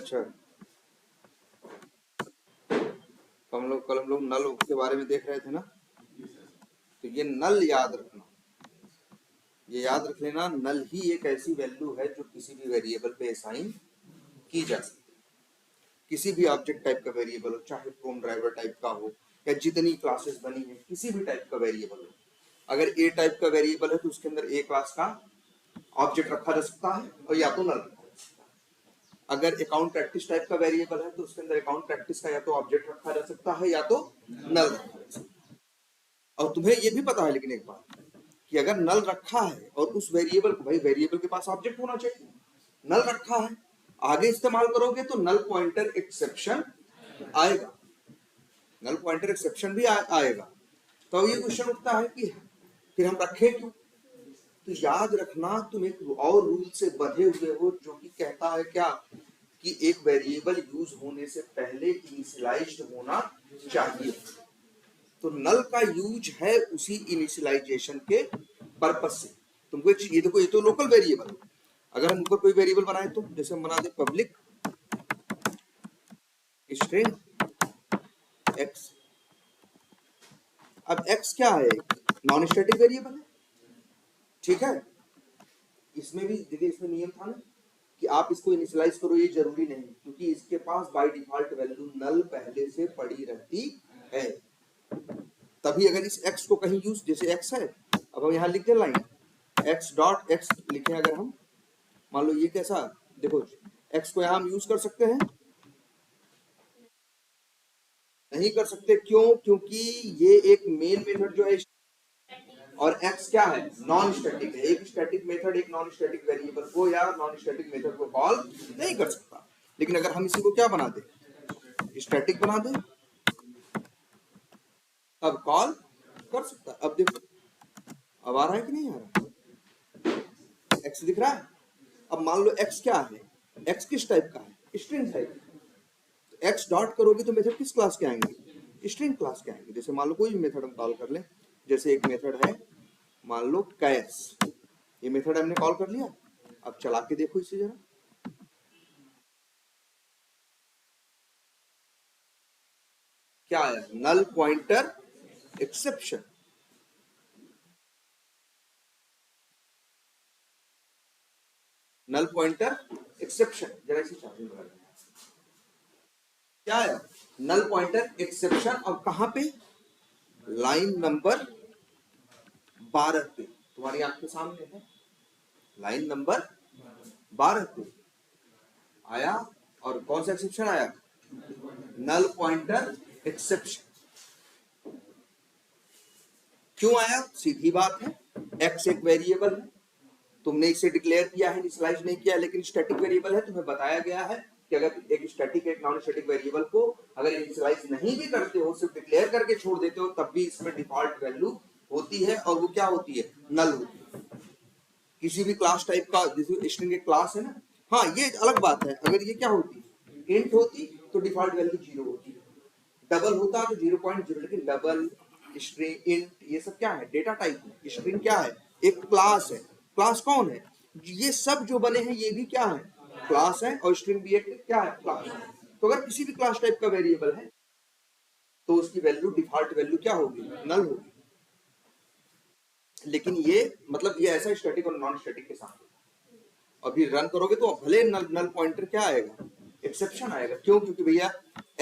अच्छा, कल हम लोग नल के बारे में देख रहे थे ना, तो ये नल याद रखना, ये याद रख लेना, नल ही एक ऐसी वैल्यू है जो किसी भी वेरिएबल पे असाइन की जा सकती है। किसी भी ऑब्जेक्ट टाइप का वेरिएबल हो, चाहे फ्रॉम ड्राइवर टाइप का हो या जितनी क्लासेस बनी है किसी भी टाइप का वेरिएबल हो, अगर ए टाइप का वेरिएबल है तो उसके अंदर ए क्लास का ऑब्जेक्ट रखा जा सकता है और या तो नल रखा जा सकता है। अगर अकाउंट प्रैक्टिस टाइप का वेरिएबल है तो उसके अंदर अकाउंट प्रैक्टिस का या तो ऑब्जेक्ट रखा जा सकता है या तो नल रखा जा सकता है। और तुम्हें ये भी पता है लेकिन एक बात, कि अगर नल रखा है और उस वेरिएबल को, भाई वेरिएबल के पास ऑब्जेक्ट होना चाहिए, नल रखा है, आगे इस्तेमाल करोगे तो नल पॉइंटर एक्सेप्शन आएगा, नल पॉइंटर एक्सेप्शन भी आएगा। तो ये क्वेश्चन उठता है कि फिर हम रखें क्यों? तो याद रखना, तुम एक और रूल से बंधे हुए हो जो कि कहता है क्या, कि एक वेरिएबल यूज होने से पहले इनिशियलाइज्ड होना चाहिए। तो नल का यूज है उसी इनिशियलाइजेशन के पर्पस से। तुमको ये देखो, ये तो लोकल वेरिएबल, अगर हम ऊपर कोई वेरिएबल बनाए तो जैसे हम बना दे पब्लिक स्ट्रिंग एक्स। अब एक्स क्या है, नॉन स्टैटिक वेरिएबल है, ठीक है। इसमें भी देखिए, इसमें नियम था ना कि आप इसको इनिशियलाइज करो, ये जरूरी नहीं, क्योंकि इसके पास बाय डिफॉल्ट वैल्यू नल पहले से पड़ी रहती है। तभी अगर इस x को कहीं यूज, जैसे x है, अब हम यहाँ लिख दे लाइन x डॉट x लिखे, अगर हम मान लो ये कैसा, देखो x को यहाँ हम यूज कर सकते हैं, नहीं कर सकते, क्यों? क्योंकि ये एक मेन मेथड जो है, और x क्या है, नॉन स्टैटिक है। एक स्टैटिक मेथड एक नॉन स्टैटिक वेरिएबल को या नॉन स्टैटिक मेथड को कॉल नहीं कर सकता। लेकिन अगर हम इसी को क्या बना दे, स्टैटिक बना दे, तब कॉल कर सकता। अब देखो, अब आ रहा है कि नहीं आ रहा, x दिख रहा है। अब मान लो x क्या है, x किस टाइप का है, स्ट्रिंग टाइप। तो x डॉट करोगे तो मेथड किस क्लास के आएंगे, स्ट्रिंग क्लास के आएंगे। जैसे मान लो कोई भी मेथड हम कॉल कर लें, जैसे एक मेथड है मान लो कैश, ये मेथड हमने कॉल कर लिया। अब चला के देखो इसे जरा, क्या आया, null pointer exception. Null pointer exception, जरा इसे चार्जिंग लगा दें। क्या आया, नल पॉइंटर एक्सेप्शन। अब कहां पे, लाइन नंबर 12 पे, तुम्हारी आंख के सामने है, लाइन नंबर 12 पे आया। और कौन सा एक्सेप्शन आया, नल पॉइंटर एक्सेप्शन। क्यों आया, सीधी बात है, x एक वेरिएबल है, तुमने इसे डिक्लेयर किया है, इनिशियलाइज नहीं किया, लेकिन स्टैटिक वेरिएबल है। तुम्हें बताया गया है कि अगर एक स्टैटिक एक नॉन स्टैटिक वेरिएबल को अगर इनिशियलाइज नहीं भी करते हो, सिर्फ डिक्लेयर करके छोड़ देते हो, तब भी इसमें डिफॉल्ट वैल्यू होती है, और वो क्या होती है, नल होती है। किसी भी क्लास टाइप का, जैसे स्ट्रिंग एक क्लास है ना, हाँ ये अलग बात है, अगर ये क्या होती, इंट होती तो डिफॉल्ट वैल्यू 0 होती, डबल होता तो 0.0, लेकिन डबल, स्ट्रिंग, इंट, ये सब क्या है, डेटा टाइप है। स्ट्रिंग क्या है, एक क्लास है। क्लास कौन है, ये सब जो बने हैं ये भी क्या है, क्लास है, और स्ट्रिंग भी एक क्या है, क्लास है। तो अगर किसी भी क्लास टाइप का वेरिएबल है तो उसकी वैल्यू, डिफॉल्ट वैल्यू क्या होगी, नल होगी। लेकिन ये मतलब ये ऐसा स्टैटिक और नॉन स्टैटिक के साथ, अभी रन करोगे तो भले नल पॉइंटर क्या आएगा, एक्सेप्शन आएगा। क्यों, क्योंकि भैया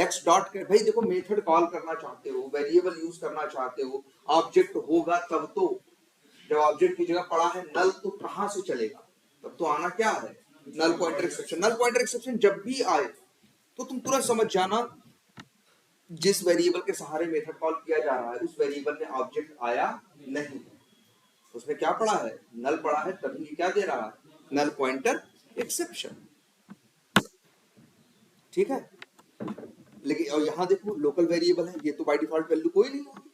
x डॉट के, भाई देखो मेथड कॉल करना चाहते हो, वेरिएबल यूज करना चाहते हो, ऑब्जेक्ट होगा तब तो, जब ऑब्जेक्ट की जगह पड़ा है नल तो कहां से चलेगा, तब तो आना क्या है, null pointer exception. Null pointer exception जब भी आए तो तुम तुरंत समझ जाना, जिस वेरिएबल के सहारे मेथड कॉल किया जा रहा है उस वेरिएबल में ऑब्जेक्ट आया नहीं, उसमें क्या पड़ा है, नल पड़ा है, तभी ये क्या दे रहा है, नल पॉइंटर एक्सेप्शन, ठीक है। लेकिन और यहाँ देखो लोकल वेरिएबल है, ये तो बाय डिफॉल्ट वैल्यू कोई नहीं होगी,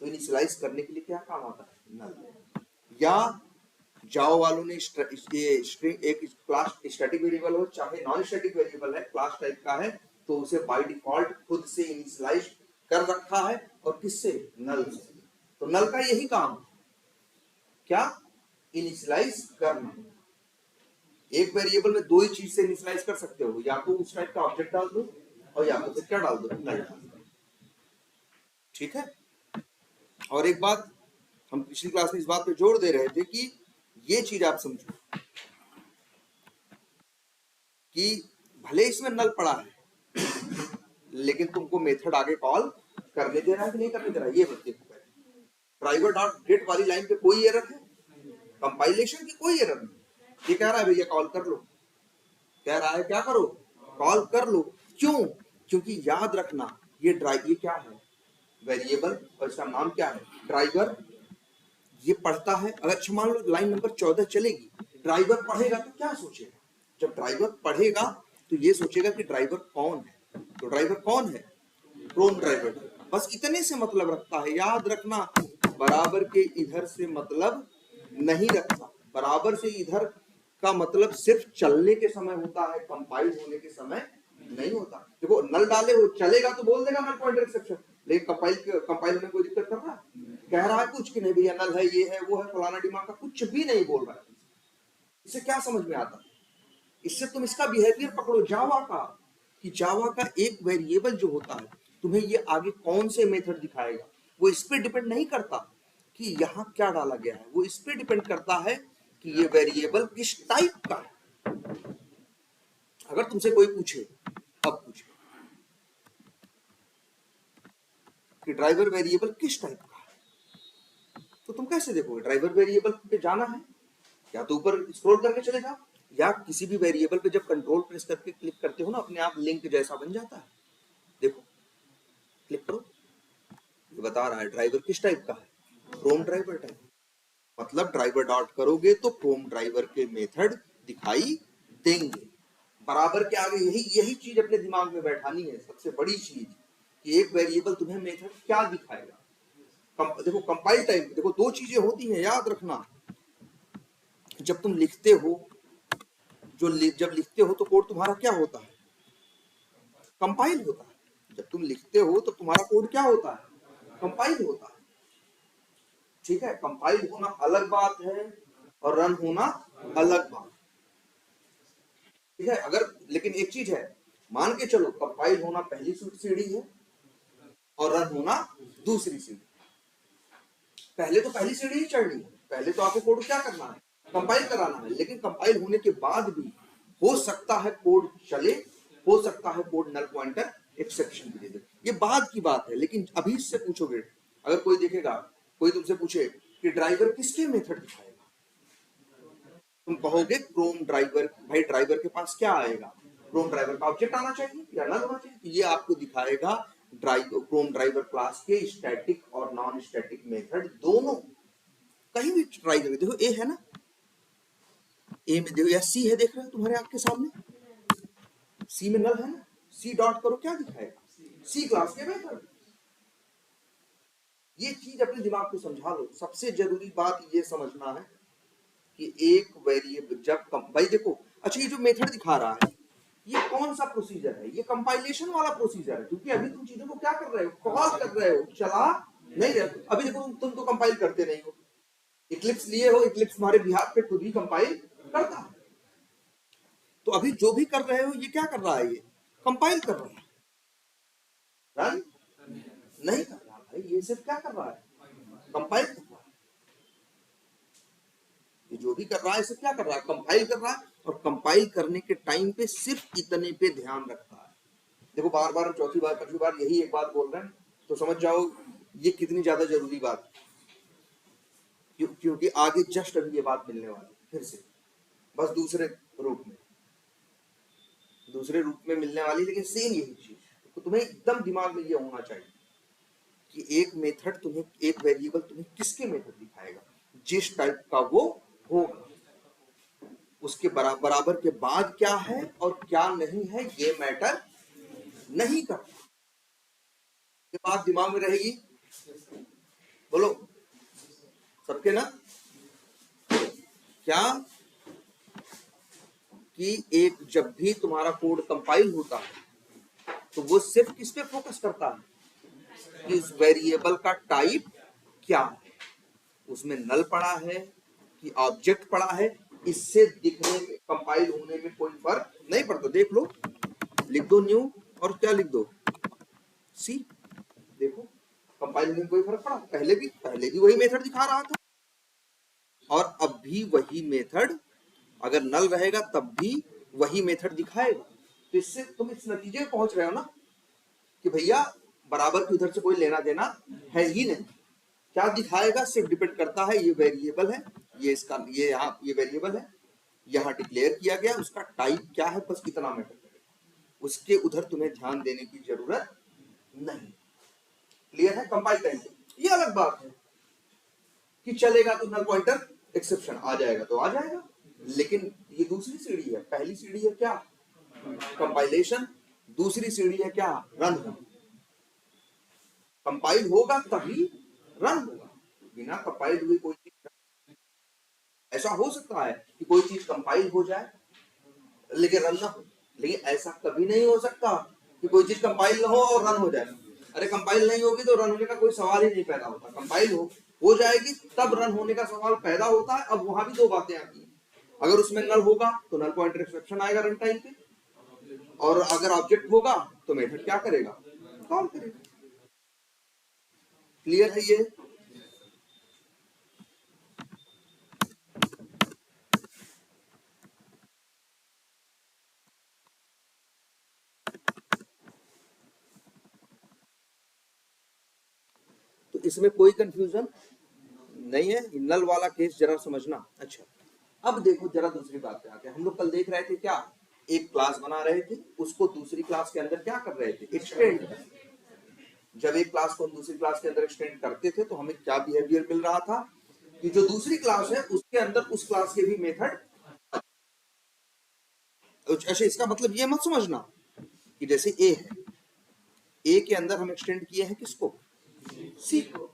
तो इनिशियलाइज करने के लिए क्या काम आता है, नल। या जावा वालों ने ये स्ट्रिंग एक क्लास स्टैटिक वेरिएबल हो चाहे नॉन स्टैटिक वेरिएबल है, क्लास टाइप का है, तो उसे बाय डिफॉल्ट खुद से इनिशियलाइज कर रखा है, और किससे, नल से। तो नल का यही काम, क्या, इनिशियलाइज करना। एक वेरिएबल में दो ही चीज से इनिशियलाइज कर सकते हो, या तो उस टाइप का ऑब्जेक्ट डाल दो और या तो फिर क्या डाल दो, नल डाल दो। ठीक है। और एक बात हम पिछली क्लास में इस बात पे जोर दे रहे थे कि ये चीज आप समझो कि भले इसमें नल पड़ा है लेकिन तुमको मेथड आगे कॉल करने दे रहा है कि नहीं करने दे रहा है, ये मत देखो। ड्राइवर डॉट गेट वाली लाइन पे कोई एरर है, कंपाइलेशन की कोई एरर नहीं। ये कह रहा है भैया कॉल कर लो, कह रहा है क्या करो, कॉल कर लो। क्यों? क्योंकि याद रखना ये क्या है, वेरिएबल, और इसका नाम क्या है, ड्राइवर। ये पढ़ता है, अगर मान लो लाइन नंबर 14 चलेगी, ड्राइवर पढ़ेगा तो क्या सोचेगा, जब ड्राइवर पढ़ेगा तो ये सोचेगा कि ड्राइवर कौन है। तो ड्राइवर कौन है, क्रोम ड्राइवर। बस इतने से मतलब रखता है, याद रखना, बराबर के इधर से मतलब नहीं रखता। बराबर से इधर का मतलब सिर्फ चलने के समय होता है, कंपाइल होने के समय नहीं होता। देखो नल डाले हो, चलेगा तो बोल देगा नल पॉइंटर एक्सेप्शन, लेकिन कंपाइल होने कोई दिक्कत कर रहा है, कह रहा है कुछ कि नहीं भैया नल है, ये है वो है, फलाना दिमाग का, कुछ भी नहीं बोल रहा है। इससे क्या समझ में आता है, इससे तुम इसका बिहेवियर पकड़ो जावा का, कि जावा का एक वेरिएबल जो होता है तुम्हें ये आगे कौन से मेथड दिखाएगा, वो इस पे डिपेंड नहीं करता कि यहाँ क्या डाला गया है, वो इस पे डिपेंड करता है कि ये वेरिएबल किस टाइप का है। अगर तुमसे कोई पूछे, अब पूछे कि ड्राइवर वेरिएबल किस टाइप का है, तो तुम कैसे देखोगे? ड्राइवर वेरिएबल पे जाना है, या तो ऊपर स्क्रॉल करके चले जाओ, या किसी भी वेरिएबल पे जब कंट्रोल प्रेस करके क्लिक करते हो ना, अपने आप लिंक जैसा बन जाता है। देखो क्लिक करो, ये बता रहा है ड्राइवर किस टाइप का है, क्रोम ड्राइवर टाइप। मतलब ड्राइवर डॉट करोगे तो क्रोम ड्राइवर के मेथड दिखाई देंगे। बराबर के आगे यही चीज अपने दिमाग में बैठानी है, सबसे बड़ी चीज, कि एक वेरिएबल तुम्हें मेथड क्या दिखाएगा। देखो कंपाइल टाइम, देखो दो चीजें होती हैं, याद रखना। जब तुम लिखते हो, जब लिखते हो तो कोड तुम्हारा क्या होता है, कंपाइल होता है। जब तुम लिखते हो तो तुम्हारा कोड क्या होता है, कंपाइल होता है। ठीक है, कंपाइल होना अलग बात है और रन होना अलग बात। ठीक है, अगर लेकिन एक चीज है, मान के चलो कंपाइल होना पहली सीढ़ी है और रन होना दूसरी सीढ़ी। पहले तो पहली सीढ़ी ही चढ़नी है, पहले तो आपको कोड क्या करना है, कंपाइल कराना है। लेकिन कंपाइल होने के बाद भी हो सकता है कोड चले, हो सकता है कोड नल पॉइंटर एक्सेप्शन भी दे दे, ये बाद की बात है। लेकिन अभी इससे पूछोगे, अगर कोई देखेगा, कोई तुमसे पूछे कि ड्राइवर किसके मेथड दिखाएगा, तुम कहोगे क्रोम ड्राइवर। भाई ड्राइवर के पास क्या आएगा, क्रोम ड्राइवर का ऑब्जेक्ट आना चाहिए या नल होना चाहिए, ये आपको दिखाएगा क्रोम ड्राइवर क्लास के स्टैटिक और नॉन स्टैटिक मेथड दोनों। कहीं भी ट्राई करो, देखो ए है ना, ए में देखो, या सी है, देख रहे हो तुम्हारे आंख के सामने, सी में नल है ना, सी डॉट करो क्या दिखाएगा, सी क्लास के मेथड। ये चीज अपने दिमाग को समझा लो। सबसे जरूरी बात ये समझना है कि एक वेरिएबल जब भाई देखो, अच्छा ये जो मेथड दिखा रहा है ये कौन सा प्रोसीजर है, ये कंपाइलेशन वाला प्रोसीजर है, क्योंकि अभी तुम चीजों को क्या कर रहे हो, कॉल कर रहे हो, चला नहीं रहे। अभी देखो तुम तो कंपाइल करते नहीं हो, इक्लिप्स लिए हो, इक्लिप्स तुम्हारे बिहार पे खुद ही कंपाइल करता है। तो अभी जो भी कर रहे हो ये क्या कर रहा है, ये कंपाइल कर रहा है, रन नहीं कर रहा भाई, ये सिर्फ क्या कर रहा है, कंपाइल कर रहा है। ये जो भी कर रहा है सिर्फ क्या कर रहा है, कंपाइल कर रहा है। और कंपाइल करने के टाइम पे सिर्फ इतने पे ध्यान रखता है। देखो बार बार चौथी बार पांचवी बार यही एक बात बोल रहे हैं, तो समझ जाओ ये कितनी ज्यादा जरूरी बात है। क्योंकि आगे जस्ट अभी ये बात मिलने वाली फिर से, बस दूसरे रूप में मिलने वाली, लेकिन सेम यही चीज। तो तुम्हें एकदम दिमाग में ये होना चाहिए कि एक मेथड तुम्हें, एक वेरिएबल तुम्हें किसके मेथड दिखाएगा, जिस टाइप का वो होगा, उसके बराबर के बाद क्या है और क्या नहीं है ये मैटर नहीं करता। ये बात दिमाग में रहेगी, बोलो सबके ना, क्या कि एक जब भी तुम्हारा कोड कंपाइल होता है तो वो सिर्फ किस पे फोकस करता है, कि इस वेरिएबल का टाइप क्या है, उसमें नल पड़ा है कि ऑब्जेक्ट पड़ा है, इससे दिखने में, कंपाइल होने में कोई फर्क नहीं पड़ता। देख लो, लिख दो न्यू और क्या लिख दो, सी। देखो कंपाइल होने में कोई फर्क पड़ा? पहले भी वही मेथड दिखा रहा था और अब भी वही मेथड, अगर नल रहेगा तब भी वही मेथड दिखाएगा। तो इससे तुम इस नतीजे में पहुंच रहे हो ना कि भैया बराबर की उधर से कोई लेना देना है ही नहीं। क्या दिखाएगा सिर्फ डिपेंड करता है, ये वेरिएबल है, ये इसका, ये यहाँ ये वेरिएबल है, यहाँ डिक्लेयर किया गया, उसका टाइप क्या है, बस इतना मैटर करेगा। उसके उधर तुम्हें ध्यान देने की जरूरत नहीं। क्लियर है? कंपाइल टाइम ये अलग बात है कि चलेगा तो नल पॉइंटर एक्सेप्शन आ जाएगा तो आ जाएगा, लेकिन ये दूसरी सीढ़ी है। पहली सीढ़ी है क्या, कंपाइलेशन, दूसरी सीढ़ी है क्या, रन होना। कंपाइल होगा तभी रन होगा, बिना कंपाइल हुए कोई चीज, ऐसा हो सकता है कि कोई चीज कंपाइल हो जाए लेकिन रन ना हो, लेकिन ऐसा कभी नहीं हो सकता कि कोई चीज कंपाइल ना हो और रन हो जाए। अरे कंपाइल नहीं होगी तो रन होने का कोई सवाल ही नहीं पैदा होता। कंपाइल हो जाएगी तब रन होने का सवाल पैदा होता है। अब वहां भी दो बातें आती हैं, अगर उसमें नल होगा तो नल पॉइंटर एक्सेप्शन आएगा रन टाइम पे, और अगर ऑब्जेक्ट होगा तो मेथड क्या करेगा, कॉल करेगा। क्लियर है ये? तो इसमें कोई कंफ्यूजन नहीं है। नल वाला केस जरा समझना। अच्छा, अब देखो जरा दूसरी बात पे आते हैं। हम लोग कल देख रहे थे क्या, एक क्लास बना रहे थे, उसको दूसरी क्लास के अंदर क्या कर रहे थे, एक्सटेंड। जब एक क्लास को हम दूसरी क्लास के अंदर एक्सटेंड करते थे तो हमें क्या बिहेवियर मिल रहा था कि जो दूसरी क्लास है उसके अंदर उस क्लास के भी मेथड। अच्छा, इसका मतलब ये मत समझना कि जैसे ए है, ए के अंदर हम एक्सटेंड किए हैं किसको, सी को।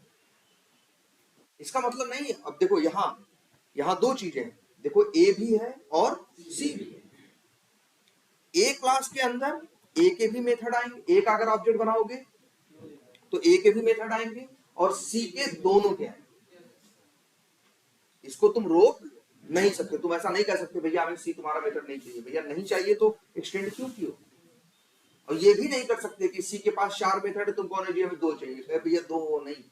इसका मतलब नहीं है। अब देखो यहाँ दो चीजें हैं, देखो ए भी है और सी भी है। ए क्लास के अंदर ए के भी मेथड आएंगे, ए का अगर ऑब्जेक्ट बनाओगे तो ए के भी मेथड आएंगे और सी के दोनों के आएंगे। इसको तुम रोक नहीं सकते, तुम ऐसा नहीं कह सकते भैया हमें सी तुम्हारा मेथड नहीं चाहिए। भैया नहीं चाहिए तो एक्सटेंड क्यों किया। और ये भी नहीं कर सकते कि सी के पास 4 मेथड है, तुम कौन जी हमें 2 चाहिए। भैया 2 नहीं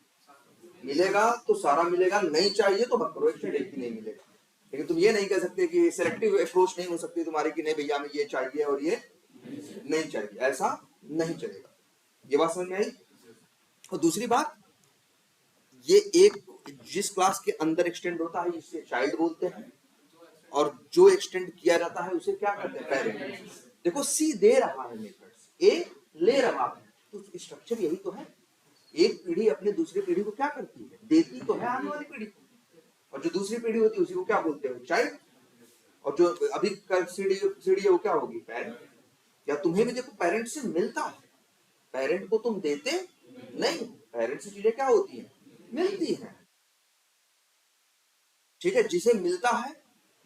मिलेगा तो सारा मिलेगा, नहीं चाहिए तो मत करो, एक्सटेंड एक भी नहीं मिलेगा। लेकिन तुम ये नहीं कह सकते कि सिलेक्टिव अप्रोच नहीं हो सकती तुम्हारी कि नहीं भैया हमें ये चाहिए और ये नहीं चाहिए, ऐसा नहीं चलेगा। ये बात समझ में आई? और दूसरी बात, ये एक जिस क्लास के अंदर एक्सटेंड होता है इसे चाइल्ड बोलते हैं, और जो एक्सटेंड किया जाता है उसे क्या कहते हैं, पेरेंट। देखो सी दे रहा है मेथड्स, ए ले रहा है, तो स्ट्रक्चर यही तो है। एक पीढ़ी अपने दूसरी पीढ़ी को क्या करती है, देती तो है आने वाली पीढ़ी को, और जो दूसरी पीढ़ी होती है उसी को क्या बोलते हैं, चाइल्ड। और जो अभी सीढ़ी है वो क्या होगी, पेरेंट। या तुम्हें भी देखो पेरेंट से मिलता है, पेरेंट को तुम देते नहीं, पेरेंट से चीजें क्या होती हैं, मिलती हैं। ठीक है, जिसे मिलता है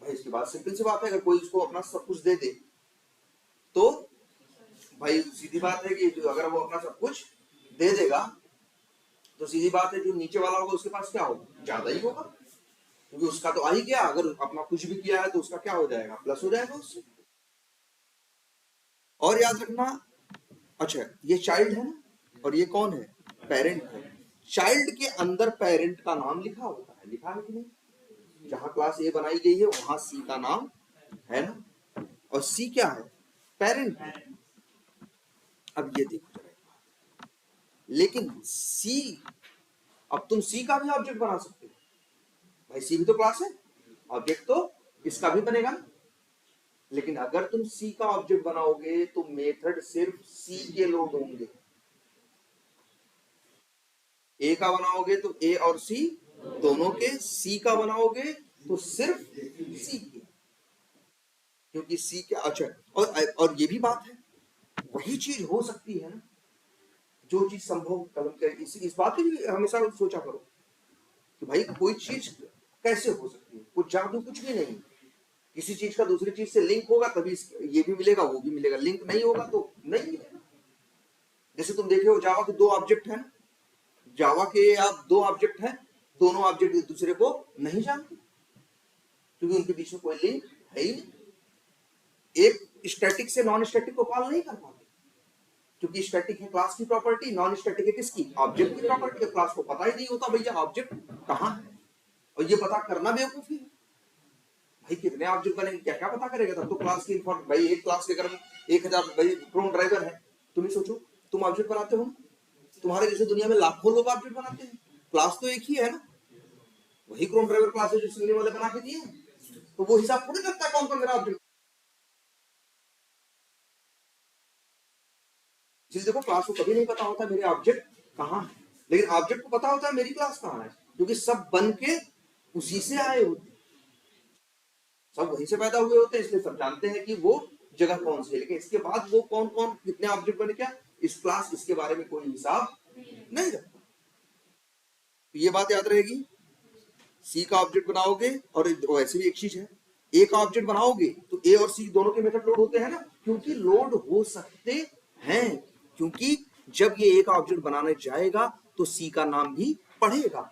भाई, इसकी बात सिंपल सी बात है, अगर कोई उसको अपना सब कुछ दे दे तो भाई सीधी बात है कि अगर वो अपना सब कुछ दे देगा तो सीधी बात है जो नीचे वाला होगा उसके पास क्या होगा, ज्यादा ही होगा, क्योंकि उसका तो आ ही गया। अगर अपना कुछ भी किया है तो उसका क्या हो जाएगा, प्लस हो जाएगा उससे। और याद रखना, अच्छा ये चाइल्ड है ना, और ये कौन है, पेरेंट है। चाइल्ड के अंदर पेरेंट का नाम लिखा होता है, लिखा है कि नहीं, जहां क्लास ए बनाई गई है वहां सी का नाम है ना, और सी क्या है, पेरेंट है। अब ये देखो जरा, लेकिन सी, अब तुम सी का भी ऑब्जेक्ट बना सकते हो भाई, सी भी तो क्लास है, ऑब्जेक्ट तो इसका भी बनेगा ना। लेकिन अगर तुम सी का ऑब्जेक्ट बनाओगे तो मेथड सिर्फ सी के लोड होंगे, ए का बनाओगे तो ए और सी दोनों के, सी का बनाओगे तो सिर्फ सी के, क्योंकि सी के। अच्छा, और ये भी बात है, वही चीज हो सकती है ना जो चीज संभव कलम कर। इस बात की भी हमेशा सोचा करो कि भाई कोई चीज कैसे हो सकती है, कुछ जादू कुछ भी नहीं। किसी चीज का दूसरी चीज से लिंक होगा तभी ये भी मिलेगा वो भी मिलेगा, लिंक नहीं होगा तो नहीं मिलेगा। जैसे तुम देखे हो जावा के 2 ऑब्जेक्ट हैं, जावा के आप 2 ऑब्जेक्ट हैं, दोनों ऑब्जेक्ट एक दूसरे को नहीं जानते, क्योंकि उनके बीच में कोई लिंक है ही नहीं। एक स्टैटिक से नॉन स्टैटिक को कॉल नहीं कर पाते, क्योंकि स्टैटिक है क्लास की प्रॉपर्टी, नॉन स्टैटिक है किसकी, ऑब्जेक्ट की प्रॉपर्टी। क्लास को पता ही नहीं होता भैया ऑब्जेक्ट कहाँ है, और ये पता करना बेवकूफी है। भाई कितने ऑब्जेक्ट बनेंगे, क्या क्या पता करेगा, तब तो क्लास की इन्फॉर्म। भाई एक क्लास के अगर 1000 भाई क्रोम ड्राइवर है, तुम ही सोचो, तुम ऑब्जेक्ट बनाते हो, तुम्हारे जैसे दुनिया में लाखों लोग ऑब्जेक्ट बनाते हैं, क्लास तो एक ही है ना, वही क्रोम ड्राइवर क्लास है जो सिग्नल वाले बना के दिए, तो वो हिसाब थोड़ी करता है कौन कौन मेरा ऑब्जेक्ट। जिस देखो क्लास को कभी नहीं पता होता मेरे ऑब्जेक्ट कहाँ है, लेकिन ऑब्जेक्ट को पता होता है मेरी क्लास कहाँ है, क्योंकि सब बन के उसी से आए होते, सब वहीं से पैदा हुए होते हैं, इसलिए सब जानते हैं कि वो जगह कौन सी है। लेकिन इसके बाद वो कौन कौन कितने ऑब्जेक्ट बने, क्या इस क्लास, इसके बारे में कोई हिसाब नहीं रखता। तो ये बात याद रहेगी, सी का ऑब्जेक्ट बनाओगे, और वैसे भी एक चीज है, ए का ऑब्जेक्ट बनाओगे तो ए और सी दोनों के मेथड लोड होते हैं ना, क्योंकि लोड हो सकते हैं, क्योंकि जब ये ए का ऑब्जेक्ट बनाने जाएगा तो सी का नाम भी पढ़ेगा,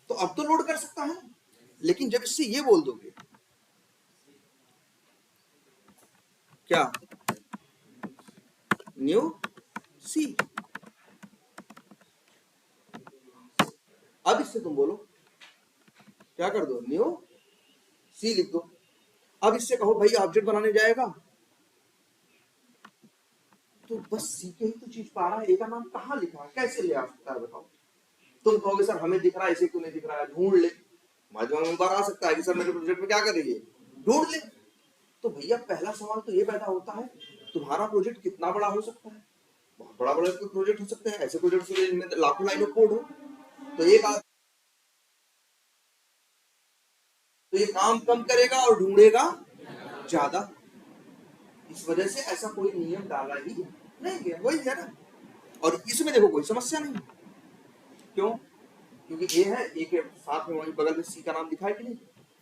तो अब तो लोड कर सकता है। लेकिन जब इससे ये बोल दोगे क्या, न्यू सी, अब इससे तुम बोलो क्या कर दो, न्यू सी लिख दो। अब इससे कहो भाई ऑब्जेक्ट बनाने जाएगा, तो बस सी के ही तो चीज पा रहा है, ए का नाम कहाँ लिखा है, कैसे ले आ सकता है बताओ। तुम कहोगे सर हमें दिख रहा है, ऐसे क्यों नहीं दिख रहा है, ढूंढ ले। माध्यम में बार आ सकता है कि सर मेरे प्रोजेक्ट में क्या कर रही है, ढूंढ ले। तो भैया पहला सवाल तो ये पैदा होता है, तुम्हारा प्रोजेक्ट कितना बड़ा हो सकता है, बहुत बड़ा बड़ा प्रोजेक्ट हो सकता है, ऐसे प्रोजेक्ट जिनमें लाखों लाइन ऑफ कोड हो, तो तो ये काम कम करेगा और ढूंढेगा ज्यादा। इस वजह से ऐसा कोई नियम डाला ही नहीं गया, वही है ना। और इसमें देखो कोई समस्या नहीं, क्यों, क्योंकि ए है, ए के साथ में वही बगल में सी का नाम लिखा है कि नहीं,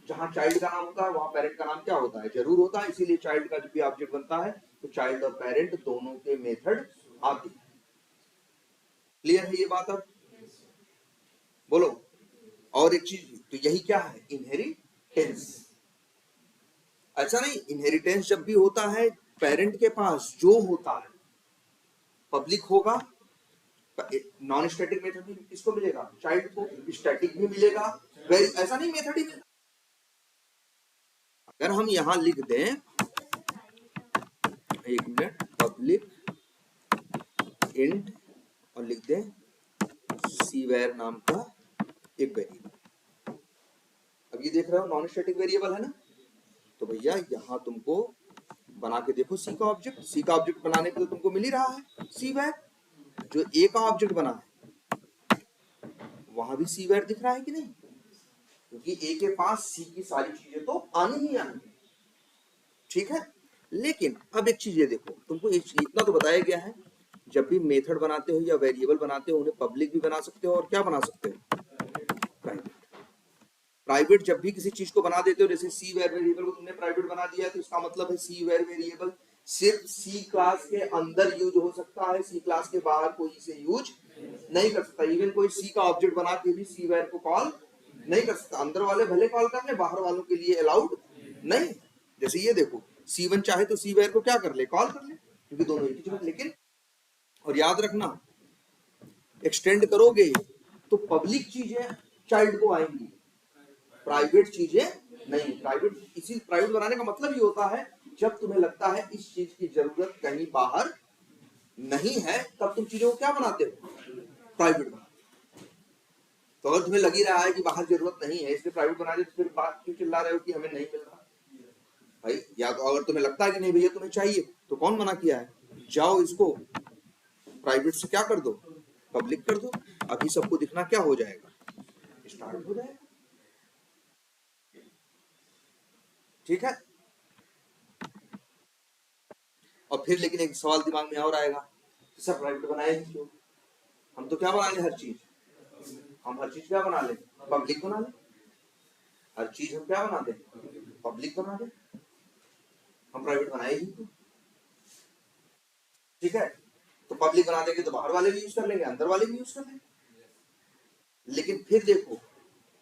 जहां चाइल्ड का नाम होता है वहां पेरेंट का नाम क्या होता है, जरूर होता है, इसीलिए चाइल्ड का जब भी ऑब्जेक्ट बनता है तो चाइल्ड और पेरेंट दोनों के मेथड आते हैं। क्लियर है ये बात, अब बोलो। और एक चीज, तो यही क्या है, इनहेरिटेंस। ऐसा नहीं, इनहेरिटेंस जब भी होता है पेरेंट के पास जो होता है पब्लिक होगा, नॉन स्टैटिक मेथड भी किसको मिलेगा, चाइल्ड को, स्टैटिक भी मिलेगा, ऐसा नहीं मेथड ही मिलेगा। अगर हम यहां लिख दें, एक मिनट, पब्लिक इंट और लिख दें सीवेयर नाम का एक वेरिएबल, अब ये देख रहे हो नॉन स्टैटिक वेरिएबल है ना, तो भैया यहां तुमको बना के देखो सी का ऑब्जेक्ट, सी का ऑब्जेक्ट बनाने के लिए तुमको मिल ही रहा है सीवेयर, जो ए का ऑब्जेक्ट बना है वहां भी सीवेयर दिख रहा है कि नहीं, क्योंकि ए के पास सी की सारी चीजें तो आनी ही आनी, ठीक है। लेकिन अब एक चीज ये देखो, तुमको इतना तो बताया गया है, जब भी मेथड बनाते हो या वेरिएबल बनाते हो उन्हें पब्लिक भी बना सकते हो और क्या बना सकते हो, प्राइवेट। प्राइवेट जब भी किसी चीज को बना देते हो, जैसे सी वेर वेरिएबल को तुमने प्राइवेट बना दिया, तो इसका मतलब है सी वेर वेरिएबल सिर्फ सी क्लास के अंदर यूज हो सकता है, सी क्लास के बाहर कोई इसे यूज नहीं कर सकता। इवन कोई सी का ऑब्जेक्ट बना के भी सी वेर को कॉल नहीं कर सकता, अंदर वाले भले कॉल कर ले, बाहर वालों के लिए अलाउड नहीं। जैसे ये देखो, C1 चाहे तो सी वेर को क्या कर ले, कॉल कर ले, क्योंकि दोनों एक ही चीज। लेकिन और याद रखना, एक्सटेंड करोगे तो पब्लिक चीजें चाइल्ड को आएंगी, प्राइवेट चीजें नहीं। प्राइवेट, इसी प्राइवेट बनाने का मतलब ये होता है, जब तुम्हें लगता है इस चीज की जरूरत कहीं बाहर नहीं है, तब तुम चीजों को क्या बनाते हो, प्राइवेट बनाते हो। तो अगर तुम्हें लगी रहा है कि बाहर जरूरत नहीं है इसलिए प्राइवेट बना दे, तो फिर बात क्यों चिल्ला रहे हो कि हमें नहीं मिल रहा भाई। या तो अगर तुम्हें लगता है कि नहीं भैया तुम्हें चाहिए, तो कौन मना किया है, जाओ इसको प्राइवेट से क्या कर दो, पब्लिक कर दो, अभी सबको दिखना क्या हो जाएगा, स्टार्ट हो जाएगा, ठीक है। और फिर लेकिन एक सवाल दिमाग में और आएगा, सर प्राइवेट बनाए क्यों, हम तो क्या बना ले, हर चीज, हम हर चीज क्या बना ले, पब्लिक बना ले, हर चीज हम क्या बना दे, पब्लिक बना दे, हम प्राइवेट बनाए ही क्यों, ठीक है। तो पब्लिक बना देंगे तो बाहर वाले भी यूज कर लेंगे, अंदर वाले भी यूज कर लेंगे। लेकिन फिर देखो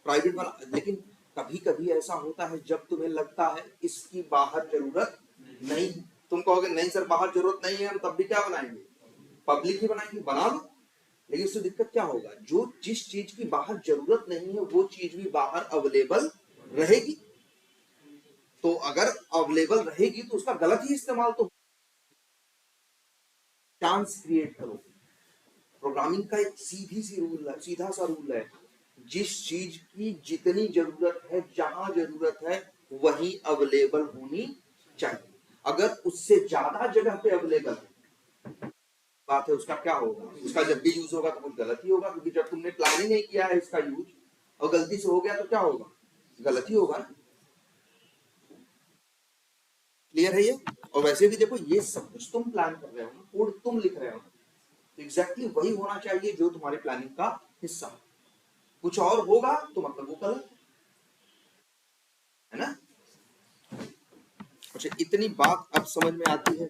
प्राइवेट बना, लेकिन कभी कभी ऐसा होता है जब तुम्हें लगता है इसकी बाहर जरूरत नहीं, तुम कहोगे नहीं सर बाहर जरूरत नहीं है, हम तब भी क्या बनाएंगे, पब्लिक ही बनाएंगे, बना लो। लेकिन उससे दिक्कत क्या होगा, जो जिस चीज की बाहर जरूरत नहीं है वो चीज भी बाहर अवेलेबल रहेगी। तो अगर अवेलेबल रहेगी तो उसका गलत ही इस्तेमाल तो, चांस क्रिएट करो। प्रोग्रामिंग का एक सीधा सा रूल है, जिस चीज की जितनी जरूरत है, जहां जरूरत है वही अवेलेबल होनी चाहिए। अगर उससे ज्यादा जगह पे अवेलेबल है, बात है उसका क्या होगा, उसका जब भी यूज होगा तो कुछ गलत ही होगा, क्योंकि जब तुमने प्लान ही नहीं किया है इसका यूज और गलती से हो गया तो क्या होगा, गलत ही होगा ना। क्लियर है ये। और वैसे भी देखो ये सब कुछ तुम प्लान कर रहे हो, कोड तुम लिख रहे हो, तो एग्जैक्टली वही होना चाहिए जो तुम्हारी प्लानिंग का हिस्सा। कुछ और होगा तो मतलब वो गलत है ना। अच्छा, इतनी बात अब समझ में आती है।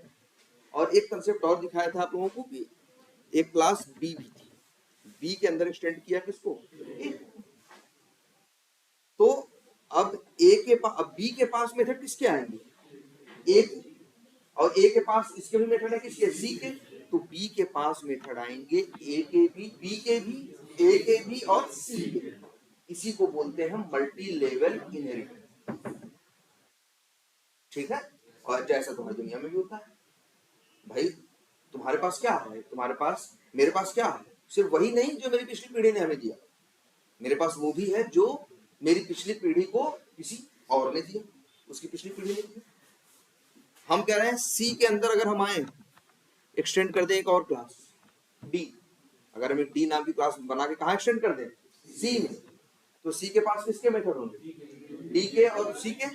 और एक कंसेप्ट और दिखाया था आप लोगों को कि एक क्लास बी भी थी, बी के अंदर एक्सटेंड किया किसको, ए। तो अब अब बी के पास मेथड किसके आएंगे, ए के, और ए के पास इसके भी मेथड है किसके, सी के। तो बी के पास मेथड आएंगे ए के भी, बी के भी, ए के भी और सी के। इसी को बोलते हैं मल्टी लेवल इनहेरिटेंस। ठीक है। और जैसा तुम्हारी दुनिया में भी होता है भाई, तुम्हारे पास क्या है, तुम्हारे पास मेरे पास क्या है, सिर्फ वही नहीं जो मेरी पिछली पीढ़ी ने हमें दिया, मेरे पास वो भी है जो मेरी पिछली पीढ़ी को किसी और ने दिया, उसकी पिछली पीढ़ी ने दिया। हम कह रहे हैं सी के अंदर अगर हम आए, एक्सटेंड कर दें एक और क्लास डी, अगर हम एक डी नाम की क्लास बना के कहा एक्सटेंड कर दें, सी में, तो सी के पास किसके मेथड होंगे, डी के, और सी के,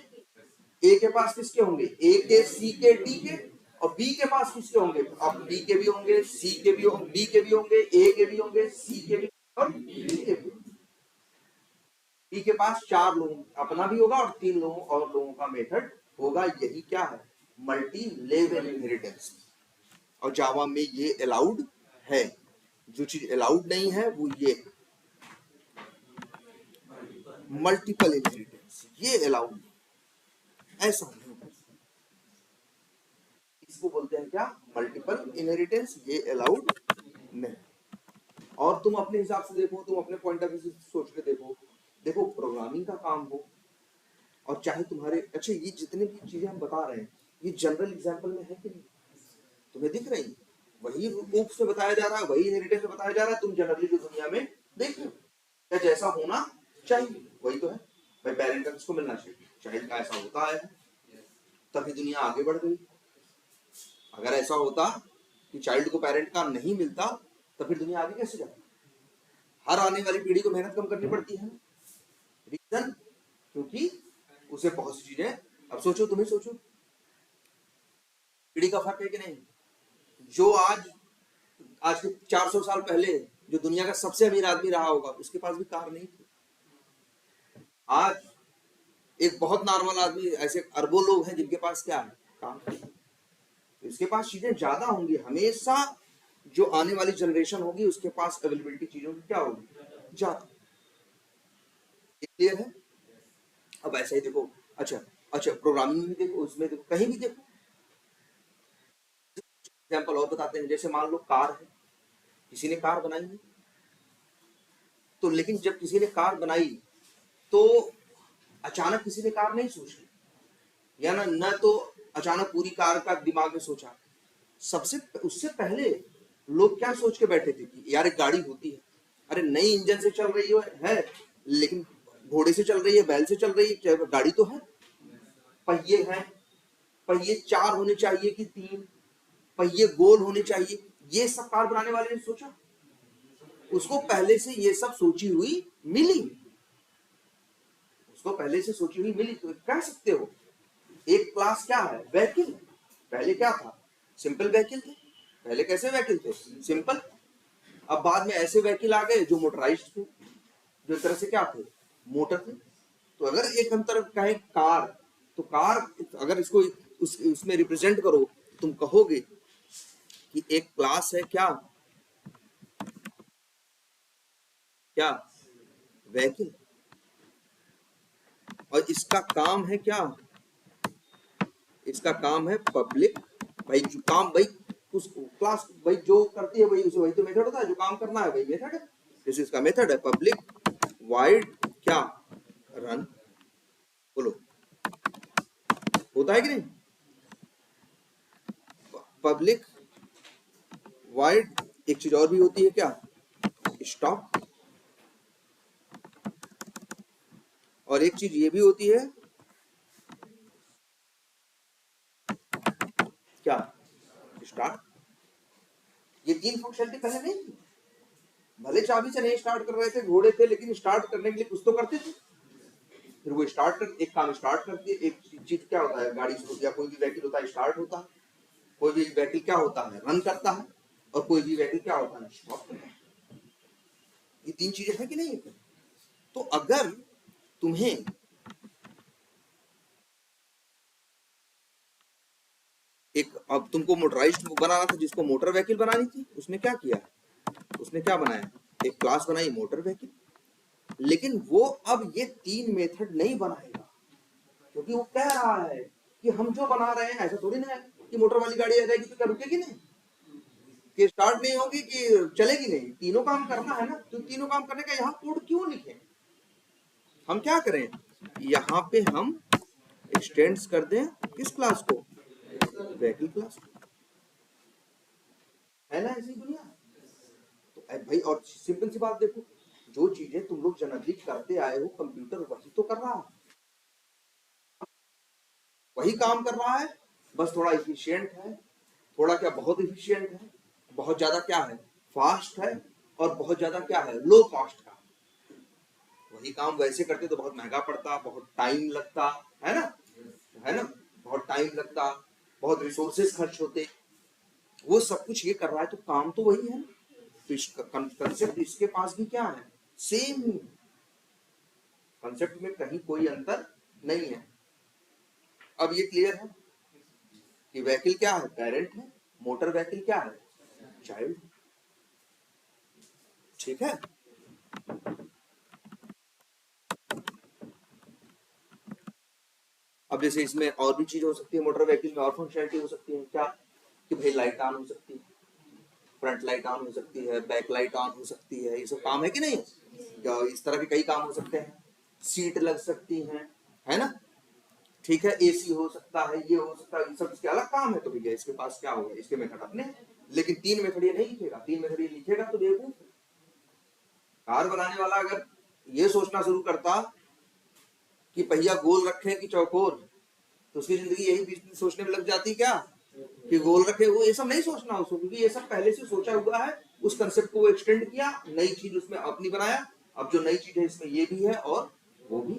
ए के पास किसके होंगे, ए के, सी के, डी के, और बी के पास किसके होंगे, अब बी के भी होंगे, सी के भी होंगे, बी के भी होंगे, ए के भी होंगे, सी के भी और डी के भी। बी के पास 4 लोगों अपना भी होगा और 3 लोगों और लोगों का मेथड होगा। यही क्या है, मल्टी लेवल इनहेरिटेंस। और जावा में ये अलाउड है। जो चीज अलाउड नहीं है वो ये मल्टीपल इनहेरिटेंस, ये अलाउड, ऐसा नहीं, इसको बोलते हैं क्या, मल्टीपल इनहेरिटेंस, ये अलाउड नहीं। और तुम अपने हिसाब से देखो, तुम अपने पॉइंट ऑफ व्यू से सोच के देखो, देखो प्रोग्रामिंग का काम हो और चाहे तुम्हारे, अच्छा ये जितने भी चीजें हम बता रहे हैं ये जनरल एग्जांपल में है कि नहीं, तुम्हें दिख रही, वही बुक से बताया जा रहा है, वही इनहेरिटेंस से बताया जा रहा है, तुम जनरली जो दुनिया में देख रहे हो क्या जैसा होना चाहिए वही तो है। भाई पेरेंट का किसको मिलना चाहिए, चाइल्ड का, ऐसा होता है तभी दुनिया आगे बढ़ गई। अगर ऐसा होता कि चाइल्ड को पेरेंट का नहीं मिलता तो फिर दुनिया आगे कैसे जाती, हर आने वाली पीढ़ी को मेहनत कम करनी पड़ती है। रीजन, क्योंकि उसे बहुत सी चीजें, अब सोचो, तुम्हें सोचो पीढ़ी का फर्क है कि नहीं, जो आज के 400 साल पहले जो दुनिया का सबसे अमीर आदमी रहा होगा उसके पास भी कार नहीं थी। आज एक बहुत नॉर्मल आदमी, ऐसे अरबों लोग हैं जिनके पास क्या है, कार। तो इसके पास चीजें ज्यादा होंगी हमेशा, जो आने वाली जनरेशन होगी उसके पास अवेलेबिलिटी चीजों की क्या होगी, ज्यादा। क्लियर है। अब ऐसा ही देखो, अच्छा अच्छा प्रोग्रामिंग में देखो, उसमें देखो, कहीं भी देखो, एग्जाम्पल और बताते हैं, जैसे मान लो कार है, किसी ने कार बनाई है, तो लेकिन जब किसी ने कार बनाई तो अचानक किसी ने कार नहीं सोची, या न तो अचानक पूरी कार का दिमाग में सोचा, सबसे उससे पहले लोग क्या सोच के बैठे थे कि यार एक गाड़ी होती है, अरे नई इंजन से चल रही है लेकिन घोड़े से चल रही है, बैल से चल रही है, गाड़ी तो है, पहिए हैं, पहिए 4 होने चाहिए कि 3, पहिए गोल होने चाहिए, ये सब कार बनाने वाले ने सोचा, उसको पहले से ये सब सोची हुई मिली, उसको पहले से सोची हुई मिली। तो कह सकते हो एक क्लास क्या है, व्हीकल। पहले क्या था, सिंपल व्हीकल थे, पहले कैसे व्हीकल थे, सिंपल। अब बाद में ऐसे व्हीकल आ गए जो मोटराइज्ड थे, जो एक तरह से क्या थे, मोटर थे। तो अगर एक अंतर कहे कार, तो कार अगर इसको उसमें रिप्रेजेंट करो, तुम कहोगे कि एक क्लास है क्या, क्या व्हीकल। इसका काम है क्या, इसका काम है पब्लिक, भाई जो काम भाई उस क्लास भाई जो करती है वही उसे वही तो मेथड होता है, जो काम करना है वही मेथड है। जैसे इसका मेथड है पब्लिक वाइड क्या रन, बोलो होता है कि नहीं, पब्लिक वाइड एक चीज और भी होती है क्या, स्टॉप, और एक चीज ये भी होती है क्या, स्टार्ट। ये तीन फंक्शनलिटी पहले नहीं थी, भले चाबी से नहीं स्टार्ट कर रहे थे, घोड़े थे, लेकिन स्टार्ट करने के लिए कुछ तो करते थे। फिर वो स्टार्ट कर, एक काम स्टार्ट करती है, एक चीज क्या होता है, गाड़ी या कोई भी व्हीकल होता है स्टार्ट होता है, कोई भी व्हीकल क्या होता है रन करता है, और कोई भी व्हीकल क्या होता है स्टॉप करता है। ये तीन चीजें है कि नहीं है? तो अगर तुम्हें एक, अब तुमको मोटराइज्ड बनाना था जिसको मोटर व्हीकल बनानी थी, उसने क्या किया, उसने क्या बनाया, एक क्लास बनाई मोटर व्हीकल, लेकिन वो अब ये तीन मेथड नहीं बनाएगा, क्योंकि वो कह रहा है कि हम जो बना रहे हैं ऐसा थोड़ी ना है कि मोटर वाली गाड़ी आ जाएगी तो क्या रुकेगी नहीं, कि स्टार्ट नहीं होगी कि चलेगी नहीं, तीनों काम करना है ना। तो तीनों काम करने का यहाँ कोड क्यों लिखे, हम क्या करें, यहाँ पे हम एक्सटेंड्स कर दें किस क्लास को, व्हीकल क्लास को, है ना ऐसी दुनिया। तो भाई और सिंपल सी बात देखो, जो चीजें तुम लोग जनरली करते आए हो कंप्यूटर वही तो कर रहा है, वही काम कर रहा है, बस थोड़ा इफिशियंट है, थोड़ा क्या बहुत इफिशियंट है, बहुत ज्यादा क्या है फास्ट है, और बहुत ज्यादा क्या है लो कॉस्ट का। वही काम वैसे करते तो बहुत महंगा पड़ता, बहुत टाइम लगता, है ना, है ना, बहुत टाइम लगता, बहुत रिसोर्सेज खर्च होते, वो सब कुछ ये कर रहा है तो काम तो वही है। तो इसका कंसेप्ट इसके पास भी क्या है, सेम ही, कंसेप्ट में कहीं कोई अंतर नहीं है। अब ये क्लियर है कि व्हीकल क्या है, पेरेंट है, मोटर व्हीकल क्या है, चाइल्ड, ठीक है। अब जैसे इसमें और भी चीज हो सकती है, मोटर व्हीकल में और फंक्शनलिटी हो सकती है क्या, कि भाई लाइट ऑन हो सकती है, फ्रंट लाइट ऑन हो सकती है, बैक लाइट ऑन हो सकती है, ये सब काम है कि नहीं, इस तरह के कई काम हो सकते हैं, सीट लग सकती है ना, ठीक है, एसी हो सकता है, ये हो सकता है, सब इसके अलग काम है। तो भैया इसके पास क्या होगा, इसके मेथड अपने, लेकिन तीन मेथड ये नहीं लिखेगा, तीन मेथड ये लिखेगा तो बेवकूफ। कार बनाने वाला अगर ये सोचना शुरू करता कि पहिया गोल रखे कि चौकोर, तो उसकी जिंदगी यही सोचने में लग जाती क्या कि गोल रखे, वो ये सब नहीं सोचना उसको, क्योंकि ये सब पहले से सोचा हुआ है, उस कंसेप्ट को वो एक्सटेंड किया, नई चीज उसमें अपनी बनाया। अब जो नई चीज है इसमें ये भी है और वो भी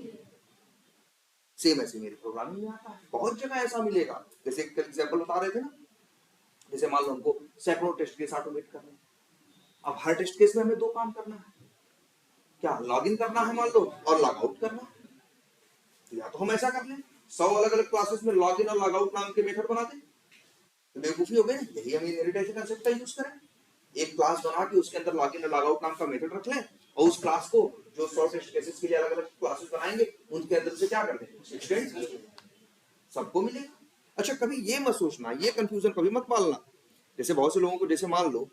सेम ऐसे मेरे प्रोग्रामिंग में आता है, बहुत जगह ऐसा मिलेगा। जैसे एक एग्जांपल बता रहे थे ना, जैसे मान लो हमको सैकड़ों टेस्ट केस ऑटोमेट करना है, अब हर टेस्ट केस में हमें दो काम करना है, क्या लॉग इन करना है मान लो, और लॉग आउट करना है। तो या तो हम ऐसा कर लें 100 अलग अलग क्लासेस में लॉग इन और लॉग आउट नाम के मेथड बना दें, तो बेवकूफी हो गई ना। यही हम इनहेरिटेंस कंसेप्ट का यूज करें, एक क्लास बना के उसके अंदर लॉग इन और लॉग आउट नाम का मेथड रख लें, और उस क्लास को जो 100 टेस्ट केसेस के लिए अलग अलग क्लासेस बनाएंगे उनके अंदर से क्या कर दें, एक्सटेंड कर दें, सबको मिलेगा। अच्छा कभी ये मत सोचना, ये कंफ्यूजन कभी मत पालना, जैसे बहुत से लोगों को, जैसे मान लो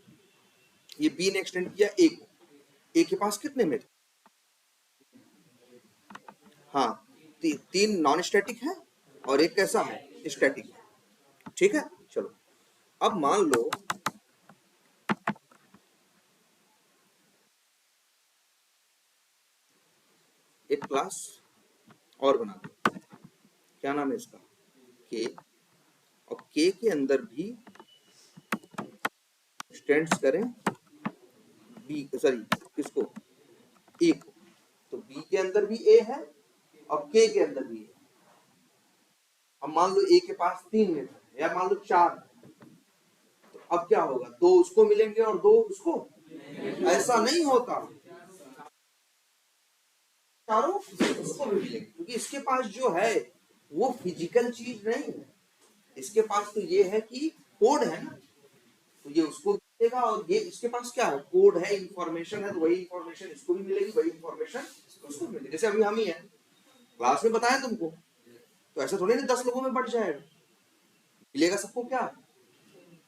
ये बी ने एक्सटेंड किया ए को, ए के पास कितने मेथड, हाँ तीन नॉन स्टैटिक है और एक कैसा है स्टैटिक है, ठीक है। चलो अब मान लो एक क्लास और बना दो, क्या नाम है इसका, के, और के के अंदर भी एक्सटेंड्स करें बी, सॉरी किसको, ए को, तो बी के अंदर भी ए है और के अंदर भी ए। अब मान लो ए के पास तीन मेथड है या मान लो चार, तो अब क्या होगा, दो उसको मिलेंगे और दो उसको, ऐसा नहीं होता, चारों उसको भी मिलेंगे, क्योंकि इसके पास जो है वो फिजिकल चीज नहीं है, इसके पास तो ये है कि कोड है ना, तो ये उसको मिलेगा, और ये इसके पास क्या है, कोड है, इंफॉर्मेशन है, तो वही इंफॉर्मेशन इसको भी मिलेगी, वही इंफॉर्मेशन उसको भी मिलेगी। जैसे अभी हम ही है, क्लास में बताया तुमको, तो ऐसा थोड़ी ना 10 लोगों में बढ़ जाएगा, मिलेगा सबको क्या,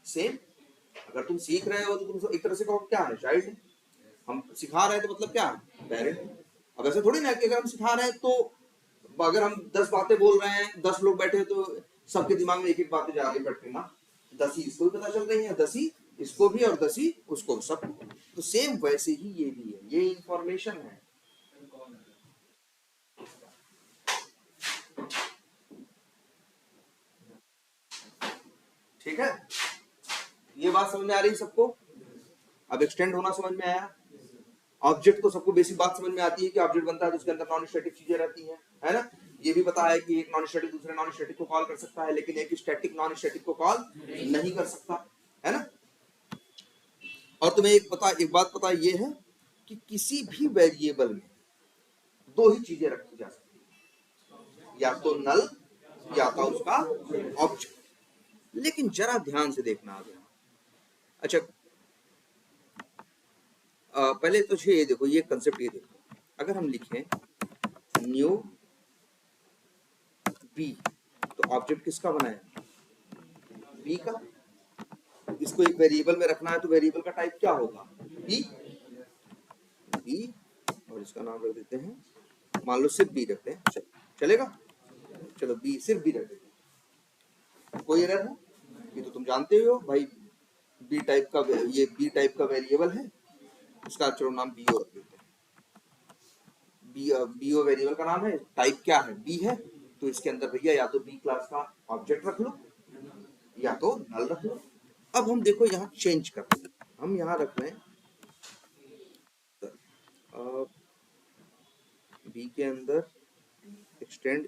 सेम। अगर तुम सीख रहे हो तो तुम एक तरह से कहो क्या है, चाइल्ड है। हम सिखा रहे हैं तो मतलब क्या है, पेरेंट। अब ऐसा थोड़ी ना कि अगर हम सिखा रहे हैं तो अगर हम 10 बातें बोल रहे हैं, 10 लोग बैठे तो सबके दिमाग में एक एक बातें जा रही बैठ के ना, 10 ही इसको भी पता चल रही है, 10 ही इसको भी और 10 ही उसको, सब। तो सेम वैसे ही ये भी है, ये इंफॉर्मेशन है। ठीक है, ये बात समझ में आ रही है सबको? अब एक्सटेंड होना समझ में आया। ऑब्जेक्ट तो सबको बेसिक बात समझ में आती है कि ऑब्जेक्ट बनता है तो उसके अंदर नॉन स्टैटिक चीजें रहती हैं, है ना। ये भी पता है कि एक नॉन स्टैटिक दूसरे नॉन स्टैटिक को कॉल कर सकता है, लेकिन एक स्टैटिक नॉन स्टैटिक को कॉल नहीं कर सकता, है ना। और तुम्हें एक बात पता ये है कि किसी भी वेरिएबल में दो ही चीजें रखी जा सकती है, या तो नल या तो उसका ऑब्जेक्ट। लेकिन जरा ध्यान से देखना आ गया। अच्छा, पहले तो ये देखो, ये कंसेप्ट ये देखो, अगर हम लिखें न्यू बी, तो ऑब्जेक्ट किसका बनाया, बी का। इसको एक वेरिएबल में रखना है तो वेरिएबल का टाइप क्या होगा, बी। बी, और इसका नाम रख देते हैं, मान लो सिर्फ बी रखते हैं, चलेगा। चलो बी, सिर्फ बी रख देते हैं, कोई एरर है? ये तो तुम जानते हो भाई, बी टाइप का, ये बी टाइप का वेरिएबल है, उसका चलो नाम बी ओ रख देते हैं। बी ओ वेरिएबल का नाम है, टाइप क्या है, बी है, तो इसके अंदर भैया या तो बी क्लास का ऑब्जेक्ट रख लो या तो नल रख लो। अब हम देखो यहाँ चेंज करते हैं, हम यहाँ रख रहे हैं बी के अंदर एक्सटेंड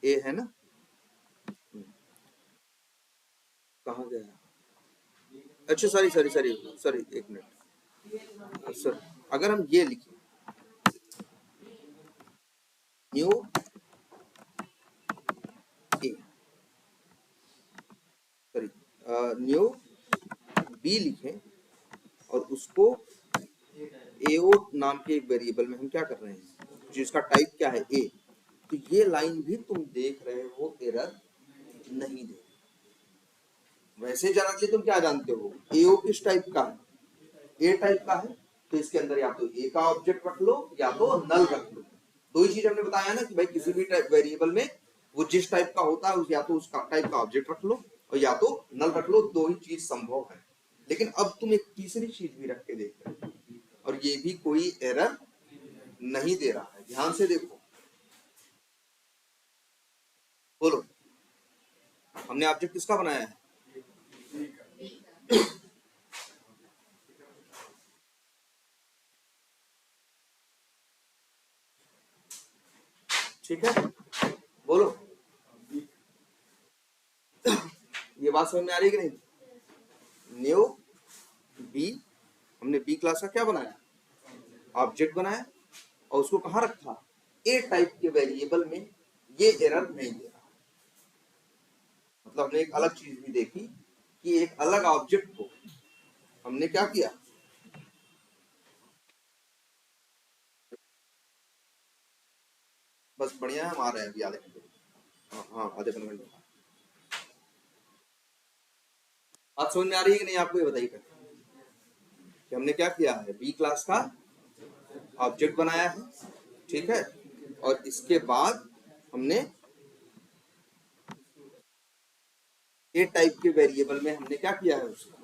ए है ना, कहाँ गया, अच्छा सॉरी सॉरी सॉरी सॉरी, एक मिनट सर। अगर हम ये लिखें न्यू ए, सॉरी न्यू बी लिखें और उसको एओ नाम के एक वेरिएबल में हम क्या कर रहे हैं, जिसका टाइप क्या है, ए, तो ये लाइन भी तुम देख रहे हो एरर नहीं दे। वैसे जनरली तुम क्या जानते हो, एओ किस टाइप का है, ए टाइप का है, तो इसके अंदर या तो ए का ऑब्जेक्ट रख लो या तो नल रख लो। दो ही चीज हमने बताया ना कि भाई किसी भी टाइप वेरिएबल में वो जिस टाइप का होता है या तो उसका टाइप का ऑब्जेक्ट रख लो और या तो नल रख लो, दो ही चीज संभव है। लेकिन अब तुम एक तीसरी चीज भी रख के देख रहे हो और ये भी कोई एरर नहीं दे रहा है, ध्यान से देखो। बोलो, हमने ऑब्जेक्ट किसका बनाया है, ठीक है, बोलो। ये बात समझ में आ रही है कि नहीं? न्यू बी, हमने बी क्लास का क्या बनाया, ऑब्जेक्ट बनाया और उसको कहाँ रखा, ए टाइप के वेरिएबल में। ये एरर नहीं दे रहा, मतलब हमने एक अलग चीज भी देखी कि एक अलग ऑब्जेक्ट को हमने क्या किया, बस बढ़िया है, हम आ रहे हैं अभी आधे घंटे। हाँ आधे घंटे। बात समझ में आ रही है कि नहीं आपको, ये बताइए कि हमने क्या किया है, बी क्लास का ऑब्जेक्ट बनाया है, ठीक है, और इसके बाद हमने ए टाइप के वेरिएबल में हमने क्या किया है, उसको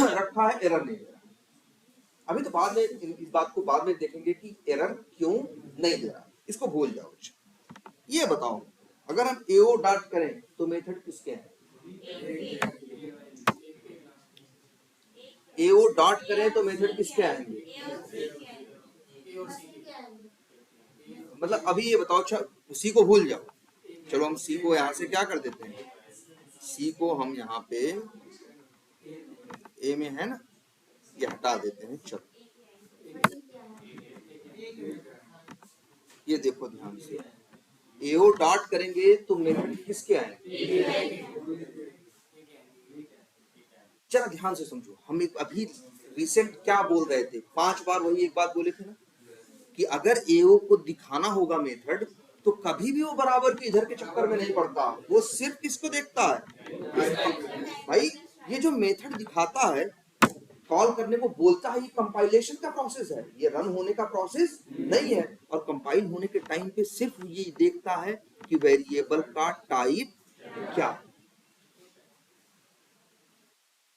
रखा है, एरर नहीं दे रहा। अभी तो बाद में इस बात को बाद में देखेंगे कि एरर क्यों नहीं दे रहा, इसको भूल जाओ। ये बताओ, अगर हम एओ डॉट करें तो मेथड किसके हैं, एओ डॉट करें तो मेथड किसके आएंगे, मतलब अभी ये बताओ, अच्छा सी को भूल जाओ, चलो हम सी को यहाँ से क्या कर देते हैं, सी को हम यहाँ पे ए में है ना, ये हटा देते हैं। चलो ये देखो ध्यान से, एओ डॉट करेंगे तो मेथड किसके आएंगे, जरा ध्यान से समझो। हम अभी रिसेंट क्या बोल रहे थे, 5 बार वही एक बात बोले थे ना, कि अगर एओ को दिखाना होगा मेथड तो कभी भी वो बराबर के इधर के चक्कर में नहीं पड़ता, वो सिर्फ किसको देखता है भाई, ये जो मेथड दिखाता है कॉल करने को बोलता है, ये कंपाइलेशन का प्रोसेस है, ये रन होने का प्रोसेस नहीं है। और कंपाइल होने के टाइम पे सिर्फ ये देखता है कि वेरिएबल का टाइप क्या,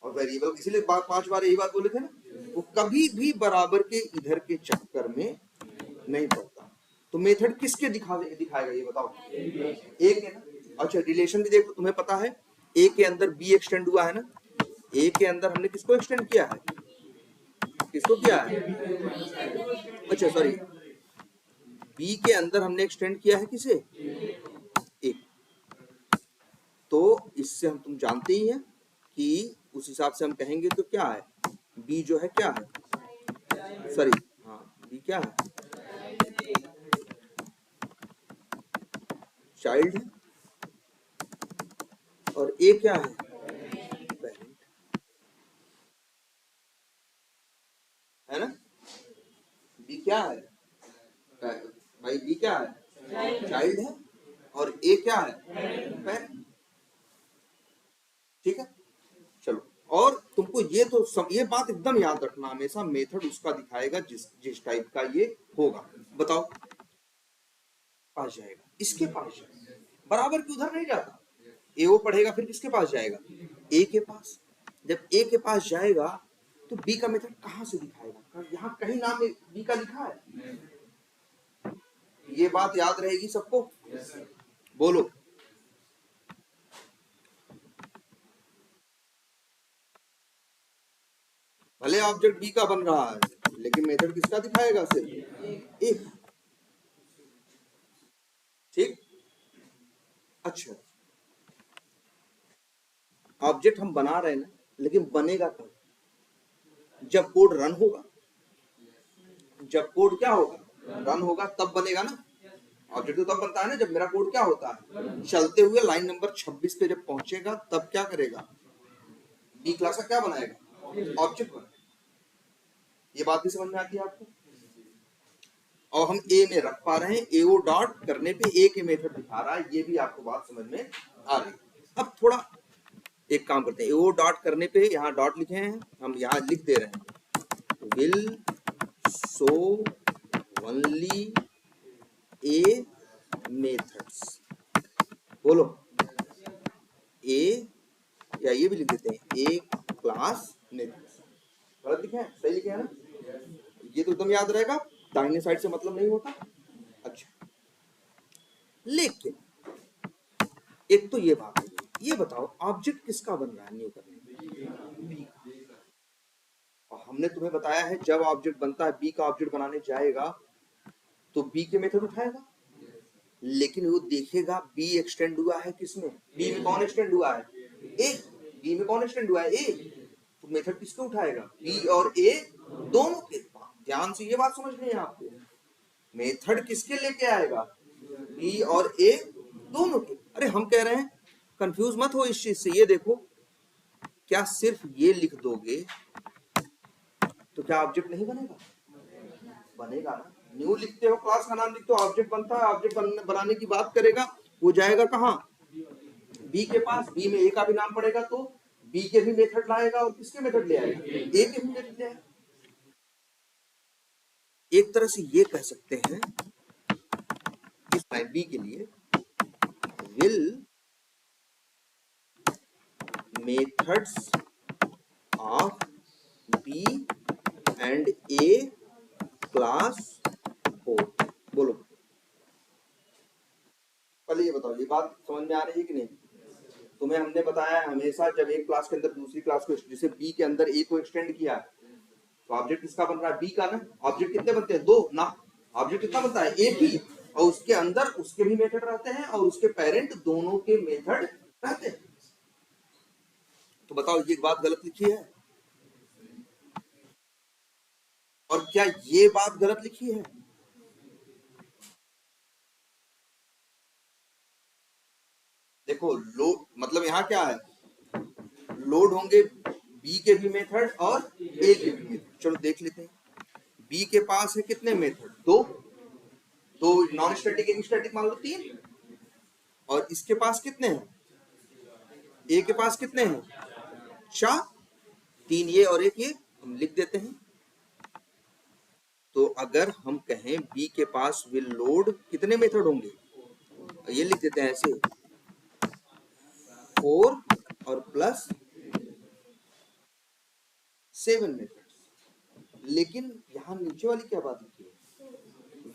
और वेरिएबल इसीलिए 5 बार यही बात बोले थे ना, वो कभी भी बराबर के इधर के चक्कर में नहीं पड़ता। तो मेथड किसके दिखाएगा ये बताओ, ए के ना। अच्छा रिलेशन भी देखो, तुम्हें पता है ए के अंदर बी एक्सटेंड हुआ है ना, ए के अंदर हमने किसको एक्सटेंड किया है, किसको किया है, अच्छा सॉरी, बी के अंदर हमने एक्सटेंड किया है किसे, ए। तो इससे हम तुम जानते ही हैं कि उस हिसाब से हम कहेंगे तो क्या है, बी जो है क्या है, सॉरी हाँ बी क्या है, चाइल्ड है, और ए क्या है, पेरेंट है ना। बी क्या है भाई, बी क्या है, चाइल्ड है, और ए क्या है, पेरेंट। ठीक है चलो, और तुमको ये तो ये बात एकदम याद रखना, हमेशा मेथड उसका दिखाएगा जिस टाइप का ये होगा। बताओ पास जाएगा, इसके पास जाएगा, बराबर के उधर नहीं जाता, ए वो पढ़ेगा फिर किसके पास जाएगा, ए के पास। जब ए के पास जाएगा तो बी का मेथड कहां से दिखाएगा, यहाँ कहीं नाम बी का लिखा है, ये बात याद रहेगी सबको, बोलो भले ऑब्जेक्ट बी का बन रहा है लेकिन मेथड किसका दिखाएगा, सिर्फ ए। ठीक, अच्छा ऑब्जेक्ट हम बना रहे हैं ना, लेकिन बनेगा कब, जब कोड रन होगा, जब कोड क्या होगा, रन होगा, तब बनेगा ना। ऑब्जेक्ट तो तब बनता है ना जब मेरा कोड क्या होता है, चलते हुए लाइन नंबर 26 पे जब पहुंचेगा तब क्या करेगा, बी क्लास का क्या बनाएगा, ऑब्जेक्ट बनाएगा। ये बात भी समझ में आती है आपको, और हम ए में रख पा रहे हैं, एओ डॉट करने पे ए के मेथड दिखा रहा है, ये भी आपको बात समझ में आ रही है। अब थोड़ा एक काम करते हैं, एओ डॉट करने पे यहाँ डॉट लिखे हैं, हम यहाँ लिख दे रहे हैं will show only A methods, बोलो ए, या ये भी लिख देते हैं ए क्लास मेथड्स, गलत लिखे हैं सही लिखे हैं ना, ये तो एकदम याद रहेगा, दाहिने साइड से मतलब नहीं होता। अच्छा लेकिन एक तो ये बात है, ये बताओ ऑब्जेक्ट किसका बन रहा है न्यू करने में, और हमने तुम्हें बताया है जब ऑब्जेक्ट बनता है बी का ऑब्जेक्ट बनाने जाएगा तो बी के मेथड उठाएगा, लेकिन वो देखेगा बी एक्सटेंड हुआ है किसमें, बी में कौन एक्सटेंड हुआ है, ए, बी में कौन एक्सटेंड हुआ है, ए, तो मेथड किसको उठाएगा, बी और ए दोनों के। ध्यान से ये बात समझनी है आपको, मेथड किसके लेके आएगा, बी और ए दोनों के। अरे हम कह रहे हैं कंफ्यूज मत हो इस चीज से, ये देखो क्या सिर्फ ये लिख दोगे तो क्या ऑब्जेक्ट नहीं बनेगा, बनेगा ना। न्यू लिखते हो, क्लास का नाम लिखते हो, ऑब्जेक्ट बनता है, ऑब्जेक्ट बनाने की बात करेगा, वो जाएगा कहाँ, बी के पास, बी में ए का भी नाम पड़ेगा तो बी के भी मेथड लाएगा, और किसके मेथड ले आएगा, ए के भी मेथड ले आएगा। एक तरह से ये कह सकते हैं इस लाइन बी के लिए, will methods of B and A class हो, बोलो पहले ये बताओ, ये बात समझ में आ रही है कि नहीं। तुम्हें हमने बताया हमेशा जब एक क्लास के अंदर दूसरी क्लास को, जैसे बी के अंदर ए को एक्सटेंड किया तो ऑब्जेक्ट किसका बन रहा है, बी का ना। ऑब्जेक्ट कितने बनते हैं, दो ना, ऑब्जेक्ट कितना बनता है, एक ही, और उसके अंदर उसके भी मेथड रहते हैं और उसके पेरेंट दोनों के मेथड रहते हैं। तो बताओ ये बात गलत लिखी है, और क्या ये बात गलत लिखी है, देखो लोड मतलब यहाँ क्या है, लोड होंगे बी के भी मेथड और ए के भी मेथड। चलो देख लेते हैं, बी के पास है कितने मेथड, दो, दो नॉन स्टैटिक एक स्टैटिक मान लो 3, और इसके पास कितने हैं, ए के पास कितने हैं 4, 3 ये और 1 ये, हम लिख देते हैं। तो अगर हम कहें बी के पास विल लोड कितने मेथड होंगे, ये लिख देते हैं ऐसे 4 और प्लस 7 मेथड। लेकिन यहां नीचे वाली क्या बात लिखी है,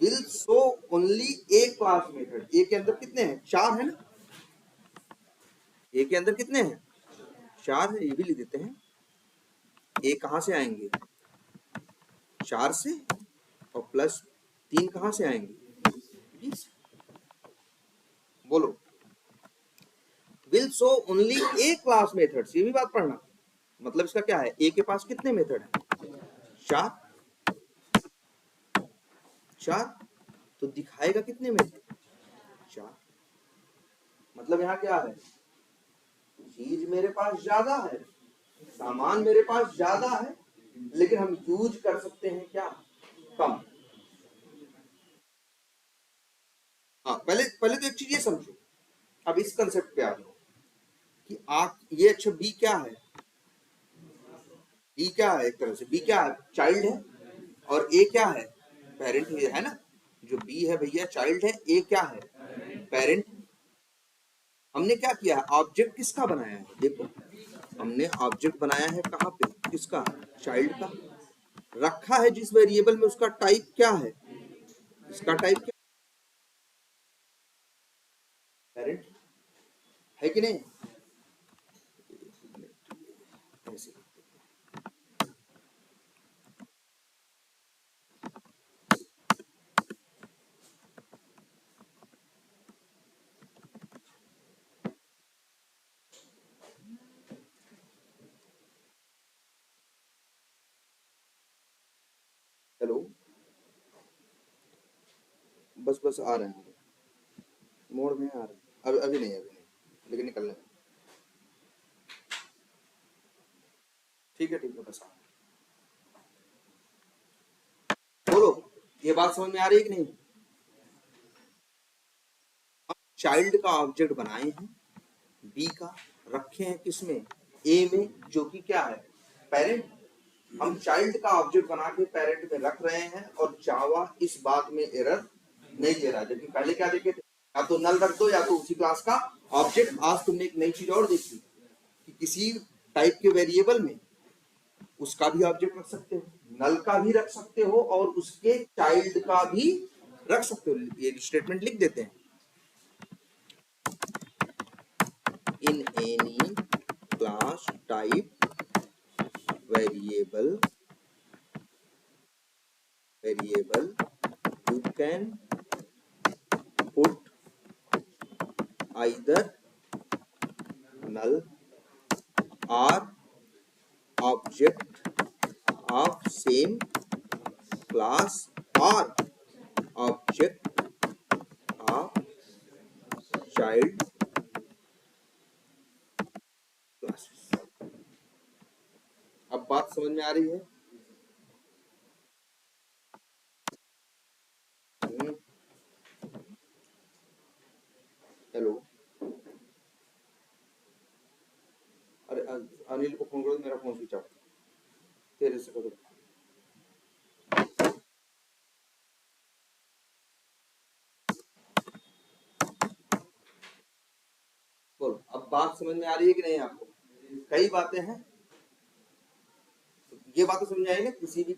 will show only a class method. A के अंदर कितने हैं 4 है ना, ए के अंदर कितने हैं 4 है, ये भी लिख देते हैं। ए कहां से आएंगे 4 से, और प्लस 3 कहां से आएंगे 20। बोलो, will show only a class methods, ये भी बात पढ़ना। मतलब इसका क्या है, ए के पास कितने मेथड है 4, तो दिखाएगा कितने मेथड 4। मतलब यहाँ क्या है, चीज मेरे पास ज्यादा है, सामान मेरे पास ज्यादा है, लेकिन हम यूज कर सकते हैं क्या, कम। हाँ, पहले तो एक चीज ये समझो, अब इस कंसेप्ट पे आ जाओ कि आप ये, अच्छा बी क्या है, बी क्या है, एक तरह से बी क्या है, चाइल्ड है, और ए क्या है, पेरेंट है ना। जो बी है भैया चाइल्ड है, ए क्या है, पेरेंट। हमने क्या किया है, ऑब्जेक्ट किसका बनाया है, देखो हमने ऑब्जेक्ट बनाया है कहाँ पे, किसका, चाइल्ड का। रखा है जिस वेरिएबल में उसका टाइप क्या है, इसका टाइप क्या, पेरेंट है कि नहीं। ऐसे हेलो, बस आ रहे हैं, मोड़ में आ रहे हैं, अभी नहीं लेकिन निकलने, ठीक है बस आ रहे हैं। बोलो, ये बात समझ में आ रही है कि नहीं। चाइल्ड का ऑब्जेक्ट बनाए हैं, बी का रखे हैं किसमें, ए में, जो कि क्या है, पेरेंट। हम चाइल्ड का ऑब्जेक्ट बना के पेरेंट में रख रहे हैं, और जावा इस बात में एरर नहीं दे रहा, जबकि पहले क्या देखे थे, या तो नल रख दो या तो उसी क्लास का ऑब्जेक्ट। आज तुमने एक नई चीज और देखी कि किसी टाइप के वेरिएबल में उसका भी ऑब्जेक्ट रख सकते हो, नल का भी रख सकते हो, और उसके चाइल्ड का भी रख सकते हो। ये स्टेटमेंट लिख देते हैं, in any class type variable you can put either null or object of same class or object of child classes। अब बात समझ में आ रही है। हेलो, अरे अनिल को फोन करो, मेरा फोन स्विच ऑफ, तेरे से करो। बोलो, अब बात समझ में आ रही है कि नहीं आपको। कई बातें हैं, ये बातें समझ में आई ना किसी भी।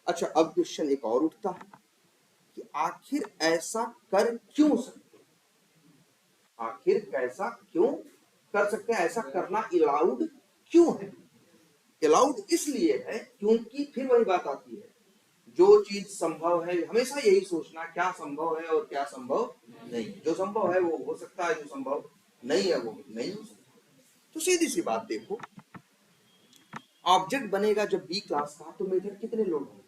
अच्छा, अब क्वेश्चन एक और उठता है कि आखिर ऐसा कर क्यों सकते, आखिर कैसा क्यों कर सकते हैं, ऐसा करना अलाउड क्यों है। अलाउड इसलिए है क्योंकि फिर वही बात आती है, जो चीज संभव है, हमेशा यही सोचना क्या संभव है और क्या संभव नहीं। जो संभव है वो हो सकता है, जो संभव नहीं है वो नहीं हो सकता। तो सीधी सी बात देखो, ऑब्जेक्ट बनेगा जब बी क्लास का, तो मेथड कितने लोड होंगे,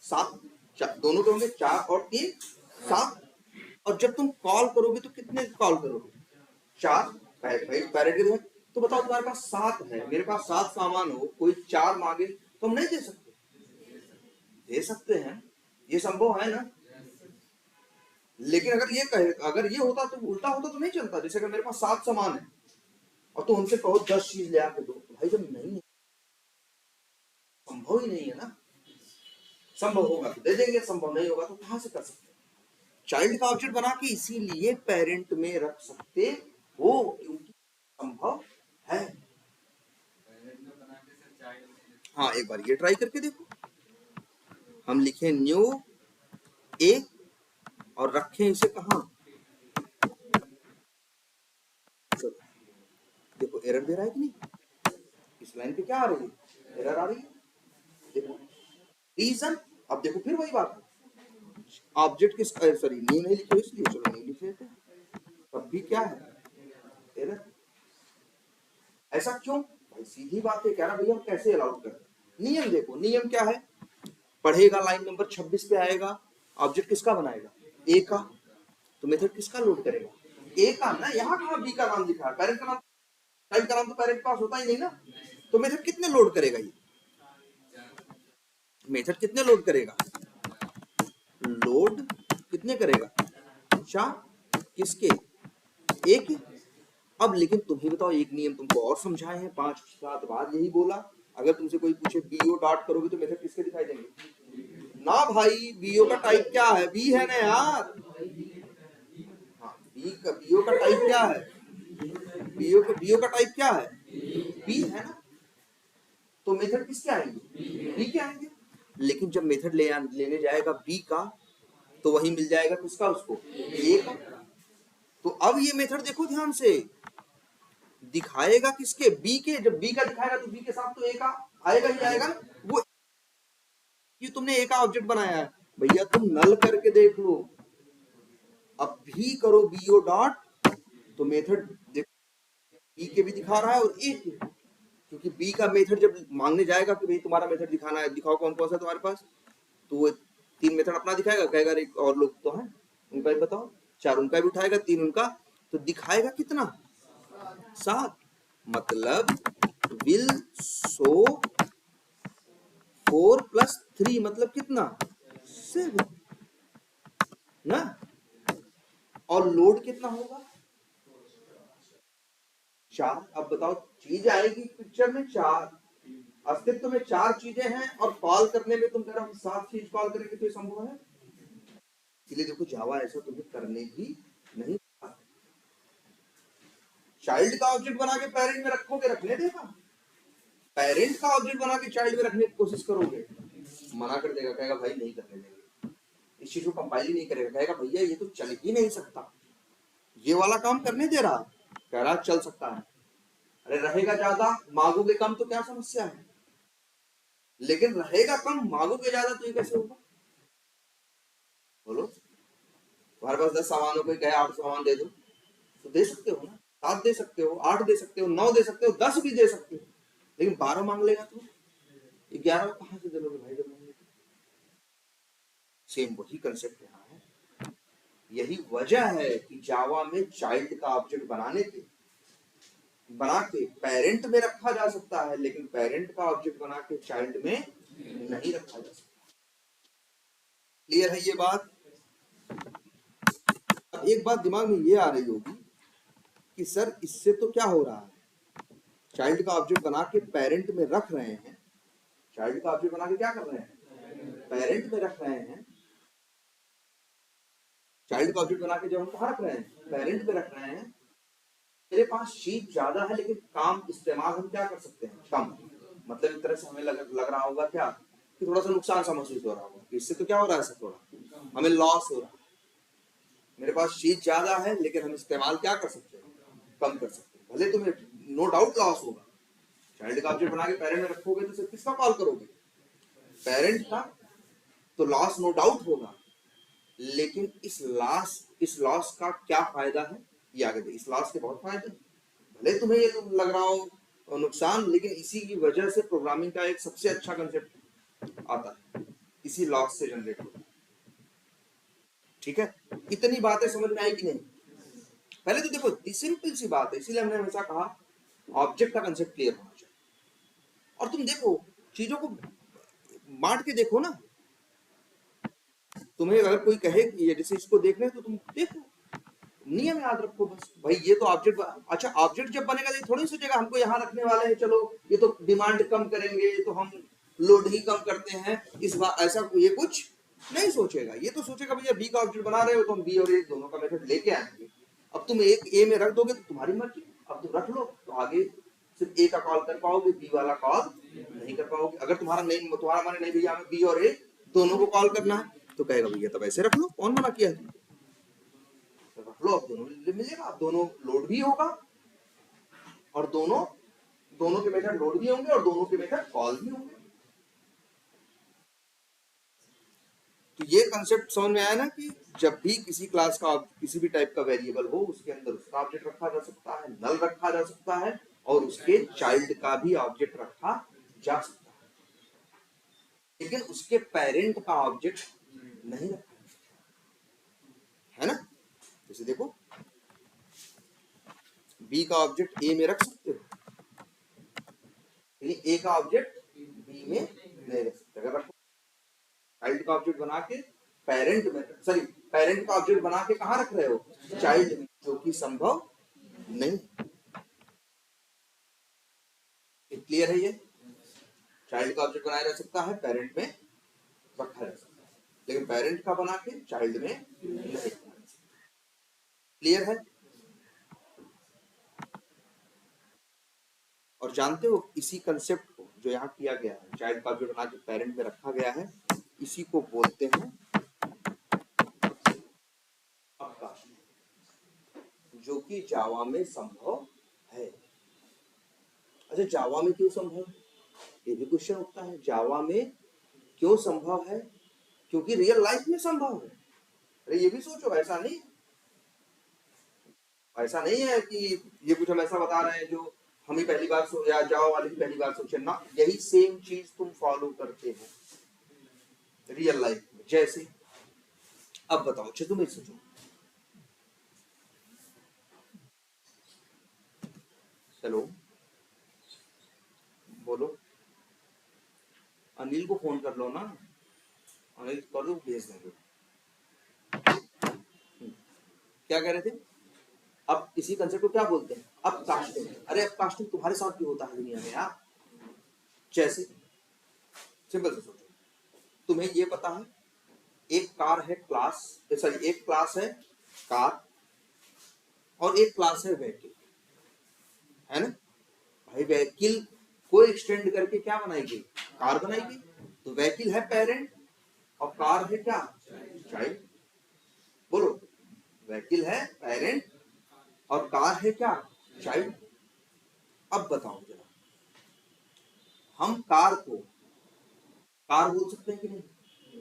7, दोनों के होंगे 4 और 3, 7। और जब तुम कॉल करोगे तो कितने कॉल करोगे, 4 पैरेट। तो बताओ तुम्हारे पास 7 है, मेरे पास 7 सामान हो, कोई 4 मांगे तो हम नहीं दे सकते, दे सकते हैं, ये संभव है ना। लेकिन अगर ये कहे, अगर ये होता तो उल्टा होता तो नहीं चलता। जैसे अगर मेरे पास 7 सामान है और तो उनसे कहो 10 चीज ले आके दो, भाई जब नहीं है, संभव ही नहीं है ना। संभव होगा तो दे देंगे, संभव नहीं होगा तो कहां से कर सकते। चाइल्ड का ऑब्जेक्ट बना के इसीलिए पेरेंट में रख सकते हो, क्योंकि संभव है। हाँ, एक बार ये ट्राई करके देखो। हम लिखें न्यू ए और रखें इसे कहां, देखो एरर दे रहा है कि नहीं। इस लाइन पे क्या आ रही है, एरर आ रही है। देखो रीजन, अब देखो फिर वही बात है, ऑब्जेक्ट किस, सॉरी न्यू नहीं लिखे इसलिए, चलो न्यू लिख लेते हैं, तब भी क्या है, एरर। ऐसा क्यों भाई, सीधी बात है, कह रहा भैया हम कैसे अलाउड करें। नियम देखो, नियम क्या है, पढ़ेगा लाइन नंबर 26 पे आएगा, ऑब्जेक्ट किसका बनाएगा, ए का, तो मेथड किसका लोड करेगा, ए का ना। यहाँ कहाँ बी का नाम लिखा है, पेरेंट का नाम, चाइल्ड का नाम तो पेरेंट पास होता ही नहीं ना। तो मेथड कितने लोड करेगा, ये मेथड कितने लोड करेगा, लोड कितने करेगा, 4, किसके, ए के। अब लेकिन तुम ही बताओ, एक नियम तुमको और समझाए हैं, 5-7 बार यही बोला, अगर तुमसे कोई पूछे बीओ डॉट करोगे तो मेथड किसके दिखाई देंगे ना भाई, बीओ का टाइप क्या है, बी है ना यार। हाँ, बीओ का टाइप क्या है, बीओ का टाइप क्या है, बी है ना। तो मेथड किसके आएंगे, बी के आएंगे। लेकिन जब मेथड लेने जाएगा बी का, तो वही मिल जाएगा किसका, उसको, ए का। तो अब ये मेथड देखो ध्यान से, दिखाएगा किसके, बी के। जब बी का दिखाएगा तो बी के साथ तो ए का आएगा ही आएगा ना। वो ये तुमने ए का ऑब्जेक्ट बनाया है भैया, तुम नल करके देख लो, अब भी करो बीओ डॉट, तो मेथड देखो बी के भी दिखा रहा है और ए के, क्योंकि बी का मेथड जब मांगने जाएगा कि भाई तुम्हारा मेथड दिखाना है, दिखाओ कौन कौन सा तुम्हारे पास, तो वो 3 मेथड अपना दिखाएगा, कहेगा एक और लोग तो हैं उनका भी बताओ, 4 उनका भी उठाएगा, 3 उनका, तो दिखाएगा कितना, 7। मतलब विल शो 4 + 3 मतलब कितना, 7 ना। और लोड कितना होगा, 4। अब बताओ, चीज आएगी पिक्चर में 4, अस्तित्व में 4 चीजें हैं, और कॉल करने में तुम कह रहे हो 7 चीज कॉल करेंगे, तो ये संभव है। इसलिए देखो जावा ऐसा तुम्हें करने भी नहीं, चाइल्ड का ऑब्जेक्ट बना के पेरेंट में रखोगे, रखने देगा, पेरेंट का ऑब्जेक्ट बना के चाइल्ड में रखने की कोशिश करोगे, मना कर देगा, कहेगा भाई नहीं करने देंगे, इस चीज को कंपाइल ही नहीं करेगा, कहेगा भैया ये तो चल ही नहीं सकता, ये वाला काम करने दे रहा, कह रहा चल सकता है। अरे रहेगा ज्यादा मांगोगे कम तो क्या समस्या है, लेकिन रहेगा कम मांगोगे ज्यादा तो ये कैसे होगा, बोलो। तुम्हारे पास 10 सामान हो, कोई कहे 8 सामान दे दो, तो दे सकते हो ना, 7 दे सकते हो, 8 दे सकते हो, 9 दे सकते हो, 10 भी दे सकते हो, लेकिन 12 मांग लेगा तो 11 कहां से दे लोगे भाई, जब मांगोगे। सेम वही कंसेप्ट यहाँ है। यही वजह है कि जावा में चाइल्ड का ऑब्जेक्ट बना के पेरेंट में रखा जा सकता है, लेकिन पेरेंट का ऑब्जेक्ट बना के चाइल्ड में नहीं रखा जा सकता। क्लियर है ये बात। अब एक बात दिमाग में ये आ रही होगी कि सर इससे तो क्या हो रहा है, चाइल्ड का ऑब्जेक्ट बना के पेरेंट में रख रहे हैं, चाइल्ड का ऑब्जेक्ट बना के क्या कर रहे हैं, पेरेंट में रख रहे हैं, चाइल्ड का ऑब्जेक्ट बना के जब हम कहाँ रख रहे हैं, पेरेंट में रख रहे हैं, मेरे पास शीट ज्यादा है, लेकिन काम इस्तेमाल हम क्या कर सकते हैं, कम। मतलब एक तरह से हमें लग रहा होगा क्या, कि थोड़ा सा नुकसान सा महसूस हो रहा होगा, इससे तो क्या हो रहा है, सर थोड़ा हमें लॉस हो रहा है, मेरे पास शीट ज्यादा है लेकिन हम इस्तेमाल क्या कर सकते हैं, कम कर सकते हैं, भले तुम्हें नो डाउट लॉस होगा। चाइल्ड का ऑब्जेक्ट बना के पेरेंट में रखोगे तो सिर्फ किसका कॉल करोगे, पेरेंट का, तो लॉस नो डाउट होगा, लेकिन इस लॉस का क्या फायदा है, ये आगे दे। इस लॉस के बहुत फायदे, भले तुम्हें ये लग रहा हो नुकसान, लेकिन इसी की वजह से प्रोग्रामिंग का एक सबसे अच्छा कंसेप्ट आता है, इसी लॉस से जनरेट होता है। ठीक है, इतनी बातें समझ में आई कि नहीं। पहले तो देखो सिंपल सी बात है, इसीलिए हमने हमेशा कहा ऑब्जेक्ट का कंसेप्ट क्लियर होना चाहिए। और तुम देखो चीजों को बांट के देखो ना, तुम्हें अगर कोई कहे कि ये जैसे इसको देखना है तो तुम देखो, नियम याद रखो बस भाई। ये तो ऑब्जेक्ट, अच्छा ऑब्जेक्ट जब बनेगा तो थोड़ी सोचेगा हमको यहाँ रखने वाले हैं, चलो ये तो डिमांड कम करेंगे तो हम लोड ही कम करते हैं इस बार, ऐसा ये कुछ नहीं सोचेगा। ये तो सोचेगा भैया बी का ऑब्जेक्ट बना रहे हो तो हम बी और ए दोनों का मेथड लेके आएंगे। अब तुम एक ए में रख दोगे तो तुम्हारी मर्जी, अब तुम रख लो तो आगे सिर्फ ए का कॉल कर पाओगे, बी वाला कॉल नहीं कर पाओगे। अगर तुम्हारा माने नहीं भैया हमें बी और ए दोनों को कॉल करना है तो कहेगा भैया तब ऐसे रख लो, कौन मना किया है, रख लो, अब दोनों मिलेगा, अब दोनों लोड भी होगा और दोनों के मेथड लोड भी होंगे और दोनों के मेथड कॉल भी होंगे। तो ये कंसेप्ट समझ में आया ना कि जब भी किसी क्लास का किसी भी टाइप का वेरिएबल हो उसके अंदर उसका ऑब्जेक्ट रखा जा सकता है, नल रखा जा सकता है और उसके चाइल्ड का भी ऑब्जेक्ट रखा जा सकता है, लेकिन उसके पेरेंट का ऑब्जेक्ट नहीं रखा है ना। जैसे देखो बी का ऑब्जेक्ट ए में रख सकते हो, लेकिन ए का ऑब्जेक्ट बी में नहीं रख सकते। अगर रखो चाइल्ड का ऑब्जेक्ट बना के पेरेंट में, सॉरी पेरेंट का ऑब्जेक्ट बना के कहाँ रख रहे हो, चाइल्ड में, जो कि संभव नहीं। क्लियर है ये, चाइल्ड का ऑब्जेक्ट बनाया जा सकता है, पेरेंट में रखा जा सकता है, लेकिन पेरेंट का बना के चाइल्ड में नहीं। क्लियर है। और जानते हो इसी कंसेप्ट को जो यहाँ किया गया है, चाइल्ड का ऑब्जेक्ट बना के पेरेंट में रखा गया है, इसी को बोलते हैं अपकास्ट, जो कि जावा में संभव है। अच्छा जावा में क्यों संभव है, ये भी क्वेश्चन उठता है, जावा में क्यों संभव है, क्योंकि रियल लाइफ में संभव है। अरे ये भी सोचो, ऐसा नहीं है कि ये कुछ हम ऐसा बता रहे हैं जो हम ही पहली बार या जावा वाले ही पहली बार सोचे ना, यही सेम चीज तुम फॉलो करते हो रियल लाइफ में। जैसे अब बताओ, अच्छा तुम सोचो, चलो बोलो, अनिल को फोन कर लो ना, अनिल कर दो, भेज देंगे। क्या कह रहे थे, अब इसी कंसेप्ट को क्या बोलते हैं, अब कास्टिंग। अरे अब कास्टिंग तुम्हारे साथ भी होता है दुनिया में यार। जैसे सिंपल से सोचो, तुम्हें ये पता है एक कार है क्लास, सॉरी एक क्लास है कार और एक क्लास है व्हीकल, है ना भाई। व्हीकल को एक्सटेंड करके क्या बनाएगी, कार बनाएगी। तो व्हीकल है पेरेंट और कार है क्या, चाइल्ड। बोलो, व्हीकल है पेरेंट और कार है क्या, चाइल्ड। अब बताओ जरा, हम कार को कार बोल सकते हैं कि नहीं।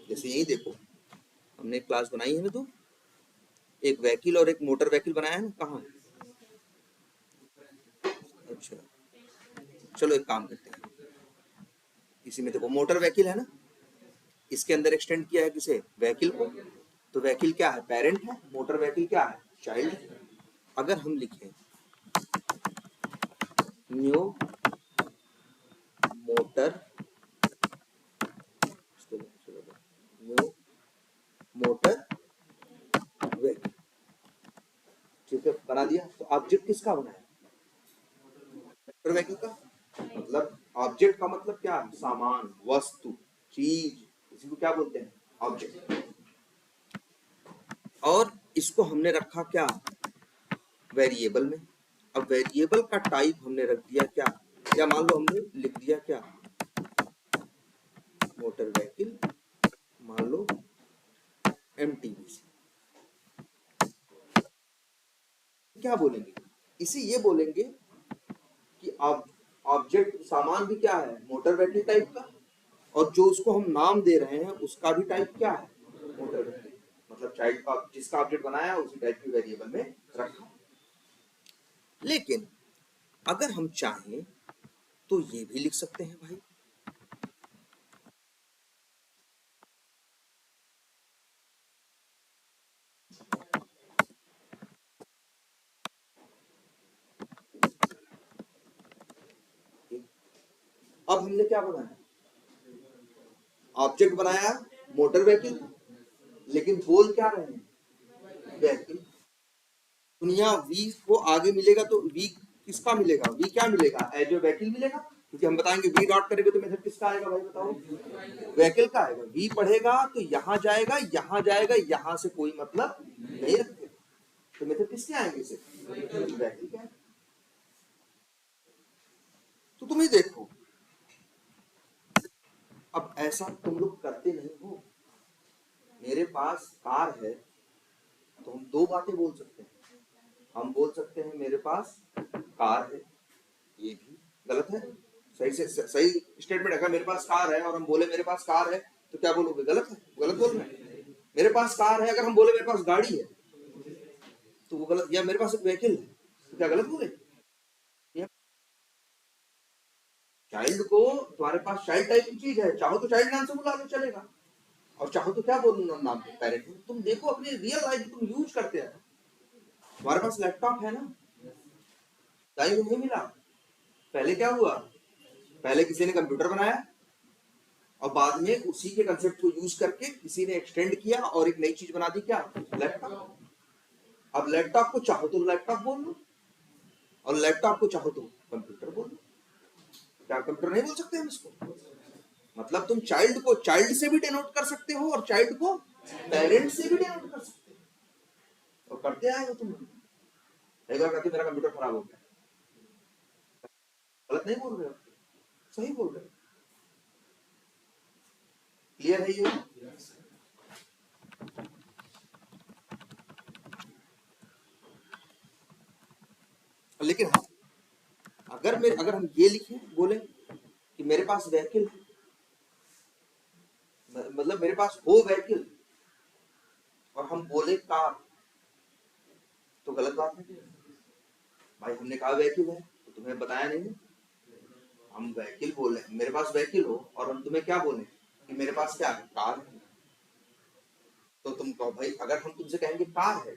जैसे यही देखो, हमने क्लास बनाई है ना, तो एक व्हीकल और एक मोटर व्हीकल बनाया है ना, कहाँ। अच्छा चलो एक काम करते हैं, इसी में देखो मोटर व्हीकल है ना, इसके अंदर एक्सटेंड किया है किसे, व्हीकल को। तो व्हीकल क्या है, पेरेंट है, मोटर व्हीकल क्या है, चाइल्ड। अगर हम लिखें new motor, new motor vehicle, ठीक है बना दिया। तो ऑब्जेक्ट किसका बनाया, मोटर व्हीकल का। मतलब ऑब्जेक्ट का मतलब क्या है, सामान, वस्तु, चीज, इसी को क्या बोलते हैं, ऑब्जेक्ट। और इसको हमने रखा क्या, वेरिएबल में। अब वेरिएबल का टाइप हमने रख दिया क्या, क्या मान लो हमने लिख दिया क्या, मोटर व्हीकल, मान लो एमटीवी। क्या बोलेंगे, इसे ये बोलेंगे कि ऑब्जेक्ट सामान भी क्या है, मोटर व्हीकल टाइप का, और जो उसको हम नाम दे रहे हैं उसका भी टाइप क्या है, मोटर व्हीकल। मतलब चाइल्ड का जिसका ऑब्जेक्ट बनाया उसी टाइप की वेरिएबल में रखा। लेकिन अगर हम चाहें तो ये भी लिख सकते हैं भाई, अब हमने क्या बनाया, ऑब्जेक्ट बनाया मोटर व्हीकल लेकिन बोल क्या रहे हैं, व्हीकल। दुनिया वी को आगे मिलेगा तो वी किसका मिलेगा, वी क्या मिलेगा, एज ए व्हीकल मिलेगा, क्योंकि हम बताएंगे वी डॉट करेंगे तो मेथड किसका आएगा भाई बताओ, व्हीकल का आएगा। वी पढ़ेगा तो यहां जाएगा, यहां जाएगा, यहां से कोई मतलब नहीं रखेगा, तो मेथड किसके आएंगे इसे, व्हीकल के। तो तुम ही देखो, अब ऐसा तुम लोग करते नहीं हो। मेरे पास कार है तो हम दो बातें बोल सकते हैं, हम बोल सकते हैं मेरे पास कार है, ये भी गलत है, सही से सही स्टेटमेंट है। अगर मेरे पास कार है और हम बोले मेरे पास कार है तो क्या बोलोगे, गलत है, गलत बोल रहे हैं। मेरे पास कार है, अगर हम बोले मेरे पास गाड़ी है तो वो गलत, या मेरे पास एक व्हीकल है तो क्या गलत बोले। चाइल्ड को, तुम्हारे पास चाइल्ड टाइप की चीज है, चाहो तो चाइल्ड नाम से बुला लो चलेगा, और चाहो तो क्या बोलूं नाम पे, पेरेंट। तुम देखो अपने रियल लाइफ तुम यूज करते हैं। तुम्हारे पास लैपटॉप है ना, टाइम नहीं मिला, पहले क्या हुआ, पहले किसी ने कंप्यूटर बनाया और बाद में उसी के कंसेप्ट को यूज करके किसी ने एक्सटेंड किया और एक नई चीज बना दी, क्या, लैपटॉप। अब लैपटॉप को चाहो तो लैपटॉप बोल लो और लैपटॉप को चाहो तो कंप्यूटर बोल लो, क्या कंप्यूटर नहीं बोल सकते हम इसको। मतलब तुम चाइल्ड को चाइल्ड से भी डिनोट कर सकते हो और चाइल्ड को पेरेंट से भी डिनोट कर सकते हो, और करते आए हो तुम। एक बार कहते मेरा कंप्यूटर खराब हो गया, गलत नहीं बोल रहे हो, सही बोल रहे हो। क्लियर है ये। लेकिन अगर हम ये लिखें, बोले कि मेरे पास व्हीकल है, मतलब मेरे पास हो व्हीकल, और हम बोले कार, तो गलत बात है भाई। हमने कहा व्हीकल है तो तुम्हें बताया नहीं, हम व्हीकल बोले, मेरे पास व्हीकल हो और हम तुम्हें क्या बोले कि मेरे पास क्या है, कार है। तो तुम कहो भाई, अगर हम तुमसे कहेंगे कार है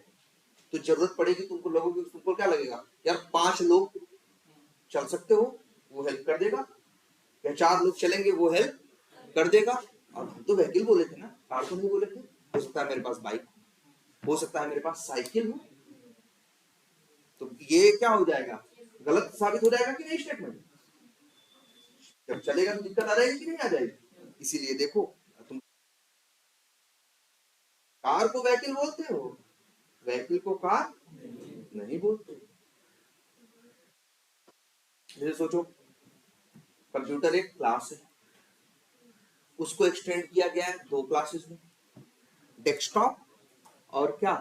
तो जरूरत पड़ेगी तुमको, लोगों की, तुमको क्या लगेगा यार 5 लोग चल सकते हो, वो हेल्प कर देगा, या 4 लोग चलेंगे वो हेल्प कर देगा। और हम तो व्हीकल बोले थे ना, कार तो नहीं बोले थे। हो सकता है मेरे पास बाइक, हो सकता है मेरे पास साइकिल हो, तो ये क्या हो जाएगा, गलत साबित हो जाएगा कि नहीं स्टेटमेंट। जब चलेगा तो दिक्कत आ जाएगी कि नहीं आ जाएगी। इसीलिए देखो, तुम कार को व्हीकल बोलते हो, व्हीकल को कार नहीं बोलते। जैसे सोचो, कंप्यूटर एक क्लास है, उसको एक्सटेंड किया गया है 2 क्लासेस में, डेस्कटॉप और क्या,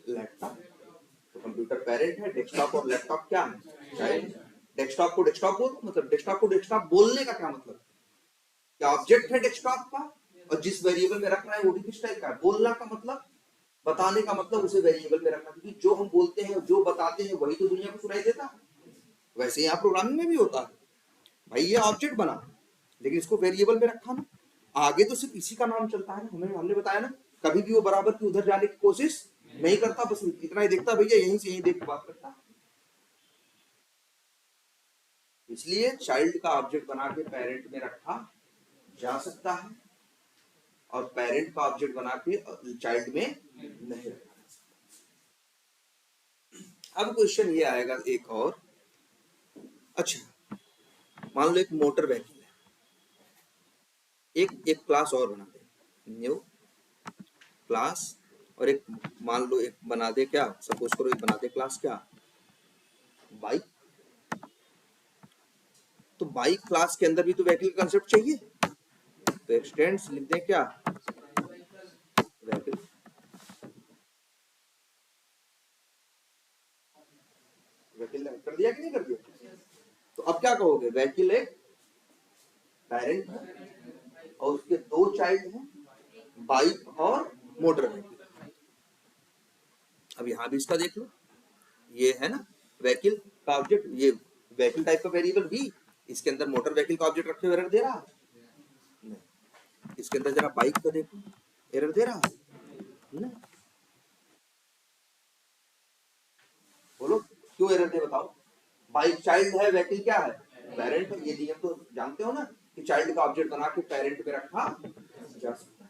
लैपटॉप। तो कंप्यूटर पेरेंट है, डेस्कटॉप और लैपटॉप क्या है, चाइल्ड। डेस्कटॉप को डेस्कटॉप बोलो, मतलब डेस्कटॉप को डेस्कटॉप बोलने का क्या मतलब, क्या ऑब्जेक्ट है डेस्कटॉप का, और जिस वेरिएबल में रख रहा है वो भी किस टाइप का है। बोलना का मतलब, बताने का मतलब उसे वेरिएबल में रखना, क्योंकि जो हम बोलते हैं, जो बताते हैं, वही तो दुनिया को सुनाई देता है। वैसे यहाँ प्रोग्रामिंग में भी होता है भाई, ये ऑब्जेक्ट बना लेकिन इसको वेरिएबल में रखा ना, आगे तो सिर्फ इसी का नाम चलता है ना, हमने बताया ना, कभी भी वो बराबर की उधर जाने की कोशिश नहीं करता, बस इतना ही देखता भैया यहीं से यहीं देख के बात करता। इसलिए चाइल्ड का ऑब्जेक्ट बना के पेरेंट में रखा जा सकता है, और पेरेंट का ऑब्जेक्ट बना के चाइल्ड में नहीं रखा। अब क्वेश्चन ये आएगा एक और, अच्छा मान लो एक मोटर व्हीकल है, एक क्लास और बना दे, न्यू क्लास, और एक मान लो एक बना दे, क्या सपोज करो, एक बना दे क्लास क्या, बाइक। तो बाइक क्लास के अंदर भी तो व्हीकल का कंसेप्ट चाहिए, तो एक्सटेंड्स लिख दें क्या, व्हीकल। व्हीकल कर दिया कि नहीं कर दिया। तो अब क्या कहोगे, व्हीकल एक पेरेंट है और उसके 2 चाइल्ड हैं, बाइक और मोटर व्हीकल। अब यहां भी इसका देख लो, ये है ना व्हीकल का ऑब्जेक्ट, ये व्हीकल टाइप का वेरिएबल भी, इसके अंदर मोटर व्हीकल का ऑब्जेक्ट रखे हुए एरर दे रहा है नहीं। इसके अंदर जरा बाइक का देखो, एरर दे रहा है ना, बोलो क्यों एरर दे बताओ। बाइक चाइल्ड है, व्हीकल क्या है, पेरेंट है। ये नियम तो जानते हो ना कि चाइल्ड का ऑब्जेक्ट बना के पेरेंट पे रखा जा सकता है।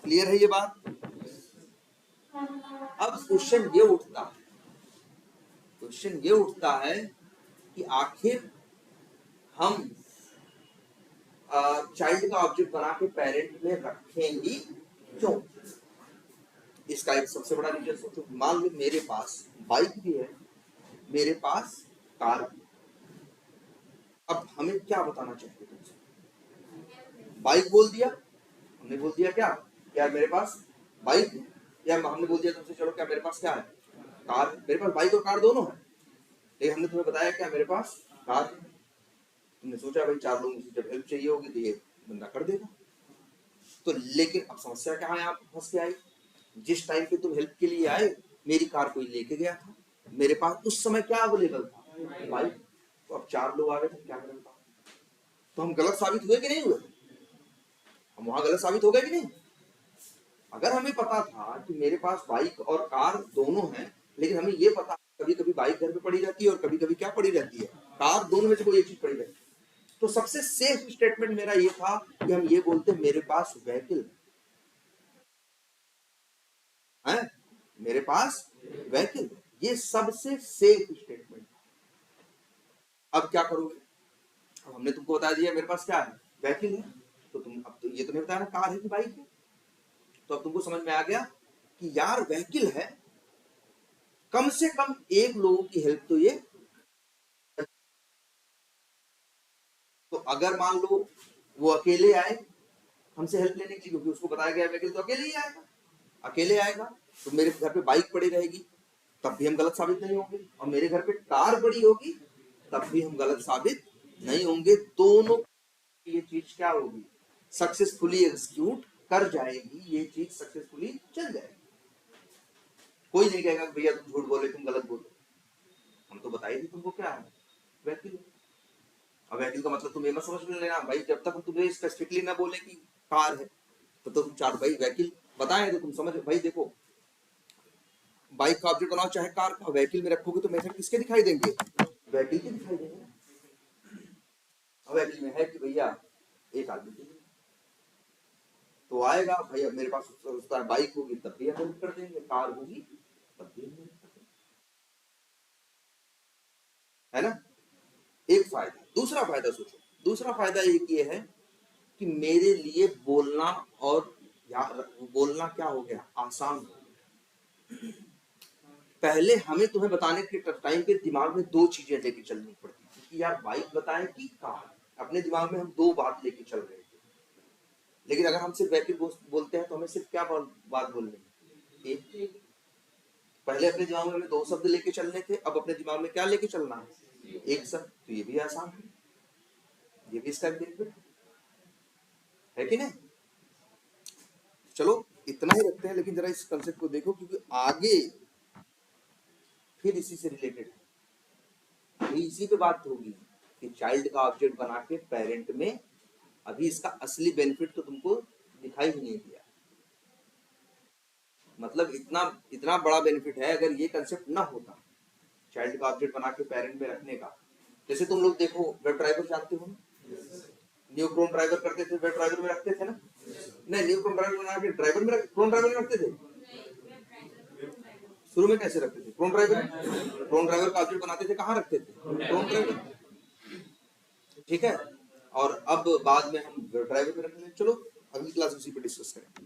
क्लियर है ये बात? अब क्वेश्चन ये उठता है कि आखिर हम चाइल्ड का ऑब्जेक्ट बना के पेरेंट में रखेंगी क्यों? इसका एक सबसे बड़ा रीजन सोचो। मान लो मेरे पास बाइक भी है, मेरे पास कार भी। अब हमें क्या बताना चाहिए तुमसे? बाइक बोल दिया, हमने बोल दिया क्या मेरे पास बाइक है, या हमने बोल दिया तुमसे चलो क्या मेरे पास क्या है, कार। मेरे पास बाइक और कार दोनों है, लेकिन हमने तुम्हें बताया क्या मेरे पास कार है। तुमने सोचा भाई 4 लोगों से जब हेल्प चाहिए होगी तो ये बंदा कर देगा। तो लेकिन अब समस्या क्या है, आप फंस के आई। जिस टाइम पे तुम हेल्प के लिए आए मेरी कार कोई लेके गया था, मेरे पास उस समय क्या अवेलेबल था, बाइक। तो अब 4 लोग आ गए थे, क्या करें? तो हम गलत साबित हुए कि नहीं हुए? हम वहां गलत साबित हो गए कि नहीं? अगर हमें पता था कि मेरे पास बाइक और कार दोनों हैं, लेकिन हमें ये पता कभी कभी बाइक घर पे पड़ी रहती है और कभी कभी क्या पड़ी रहती है, कार, दोनों में से कोई एक चीज पड़ी रहती है। तो सबसे सेफ स्टेटमेंट मेरा ये था कि हम ये बोलते मेरे पास व्हीकल है, मेरे पास व्हीकल। ये सबसे सेफ स्टेटमेंट। अब क्या करोगे? अब हमने तुमको बता दिया मेरे पास क्या है, व्हीकल है। तो तुम अब तो ये तो नहीं बताया ना कार है कि बाइक है। तो अब तुमको समझ में आ गया कि यार व्हीकल है, कम से कम एक लोगों की हेल्प तो ये। तो अगर मान लो वो अकेले आए हमसे हेल्प लेने के लिए, क्योंकि उसको बताया गया व्हीकल तो अकेले ही आएगा, अकेले आएगा, तो मेरे घर पे बाइक पड़ी रहेगी तब भी हम गलत साबित नहीं होंगे, और मेरे घर पे कार पड़ी होगी तब भी हम गलत साबित नहीं होंगे। दोनों ये चीज क्या होगी, सक्सेसफुली एग्जीक्यूट कर जाएगी, ये चीज सक्सेसफुली चल जाएगी। कोई नहीं कहेगा भैया तुम झूठ बोले, तुम गलत बोले, हम तो बताइए तुमको क्या है, व्हीकल। अब व्हीकल का मतलब तुम ये मत समझ में लेना भाई, जब तक हम तुम्हें स्पेसिफिकली ना बोले कि कार है तो तुम 4 भाई व्हीकल बताए तो तुम समझ भाई। देखो बाइक का ऑब्जेक्ट बनाओ चाहे कार का, व्हीकल में रखोगे तो मेथड किसके दिखाई देंगे, व्हीकल के दिखाई देंगे। अब व्हीकल में है कि भैया एक आदमी के लिए तो आएगा भाई, अब मेरे पास बाइक होगी तब भी हम हेल्प कर देंगे, कार होगी तब भी हम हेल्प कर देंगे, है ना। एक फायदा। दूसरा फायदा सोचो, दूसरा फायदा एक ये है कि मेरे लिए बोलना और बोलना क्या हो गया, आसान हो गया। पहले हमें तुम्हें बताने के टाइम पे दिमाग में 2 चीजें लेके चलनी पड़ती थी कि यार बाइक बताए कि कार। अपने दिमाग में हम 2 बात लेके चल रहे थे, लेकिन अगर हम सिर्फ व्हीकल बोलते हैं तो हमें सिर्फ क्या बात बोलनी है, एक। पहले अपने दिमाग में हमें 2 शब्द लेके चलने थे, अब अपने दिमाग में क्या लेके चलना है, एक शब्द। तो ये भी आसान है, ये भी इसका बेनिफिट है कि नहीं। चलो इतना ही रखते हैं, लेकिन जरा इस कंसेप्ट को देखो क्योंकि आगे फिर इसी से रिलेटेड है, इसी पे बात होगी कि चाइल्ड का ऑब्जेक्ट बना के पेरेंट में। अभी इसका असली बेनिफिट तो तुमको दिखाई ही नहीं दिया, मतलब इतना इतना बड़ा बेनिफिट है अगर ये कंसेप्ट ना होता चाइल्ड का ऑब्जेक्ट बना के पेरेंट में रखने का। जैसे तुम लोग देखो वेब ड्राइवर जानते हो ना, न्यू क्रोन ड्राइवर करते थे, वेब ड्राइवर में रखते थे ना, नहीं न्यू क्रोन ड्राइवर बना के ड्राइवर में क्रोन ड्राइवर में रखते थे। शुरू में कैसे रखते थे, क्रोन ड्राइवर का ऑब्जेक्ट बनाते थे, कहाँ रखते थे, क्रोन ड्राइवर, ठीक है। और अब बाद में हम ड्राइवर में रख लें। चलो अगली क्लास उसी पे डिस्कस करें।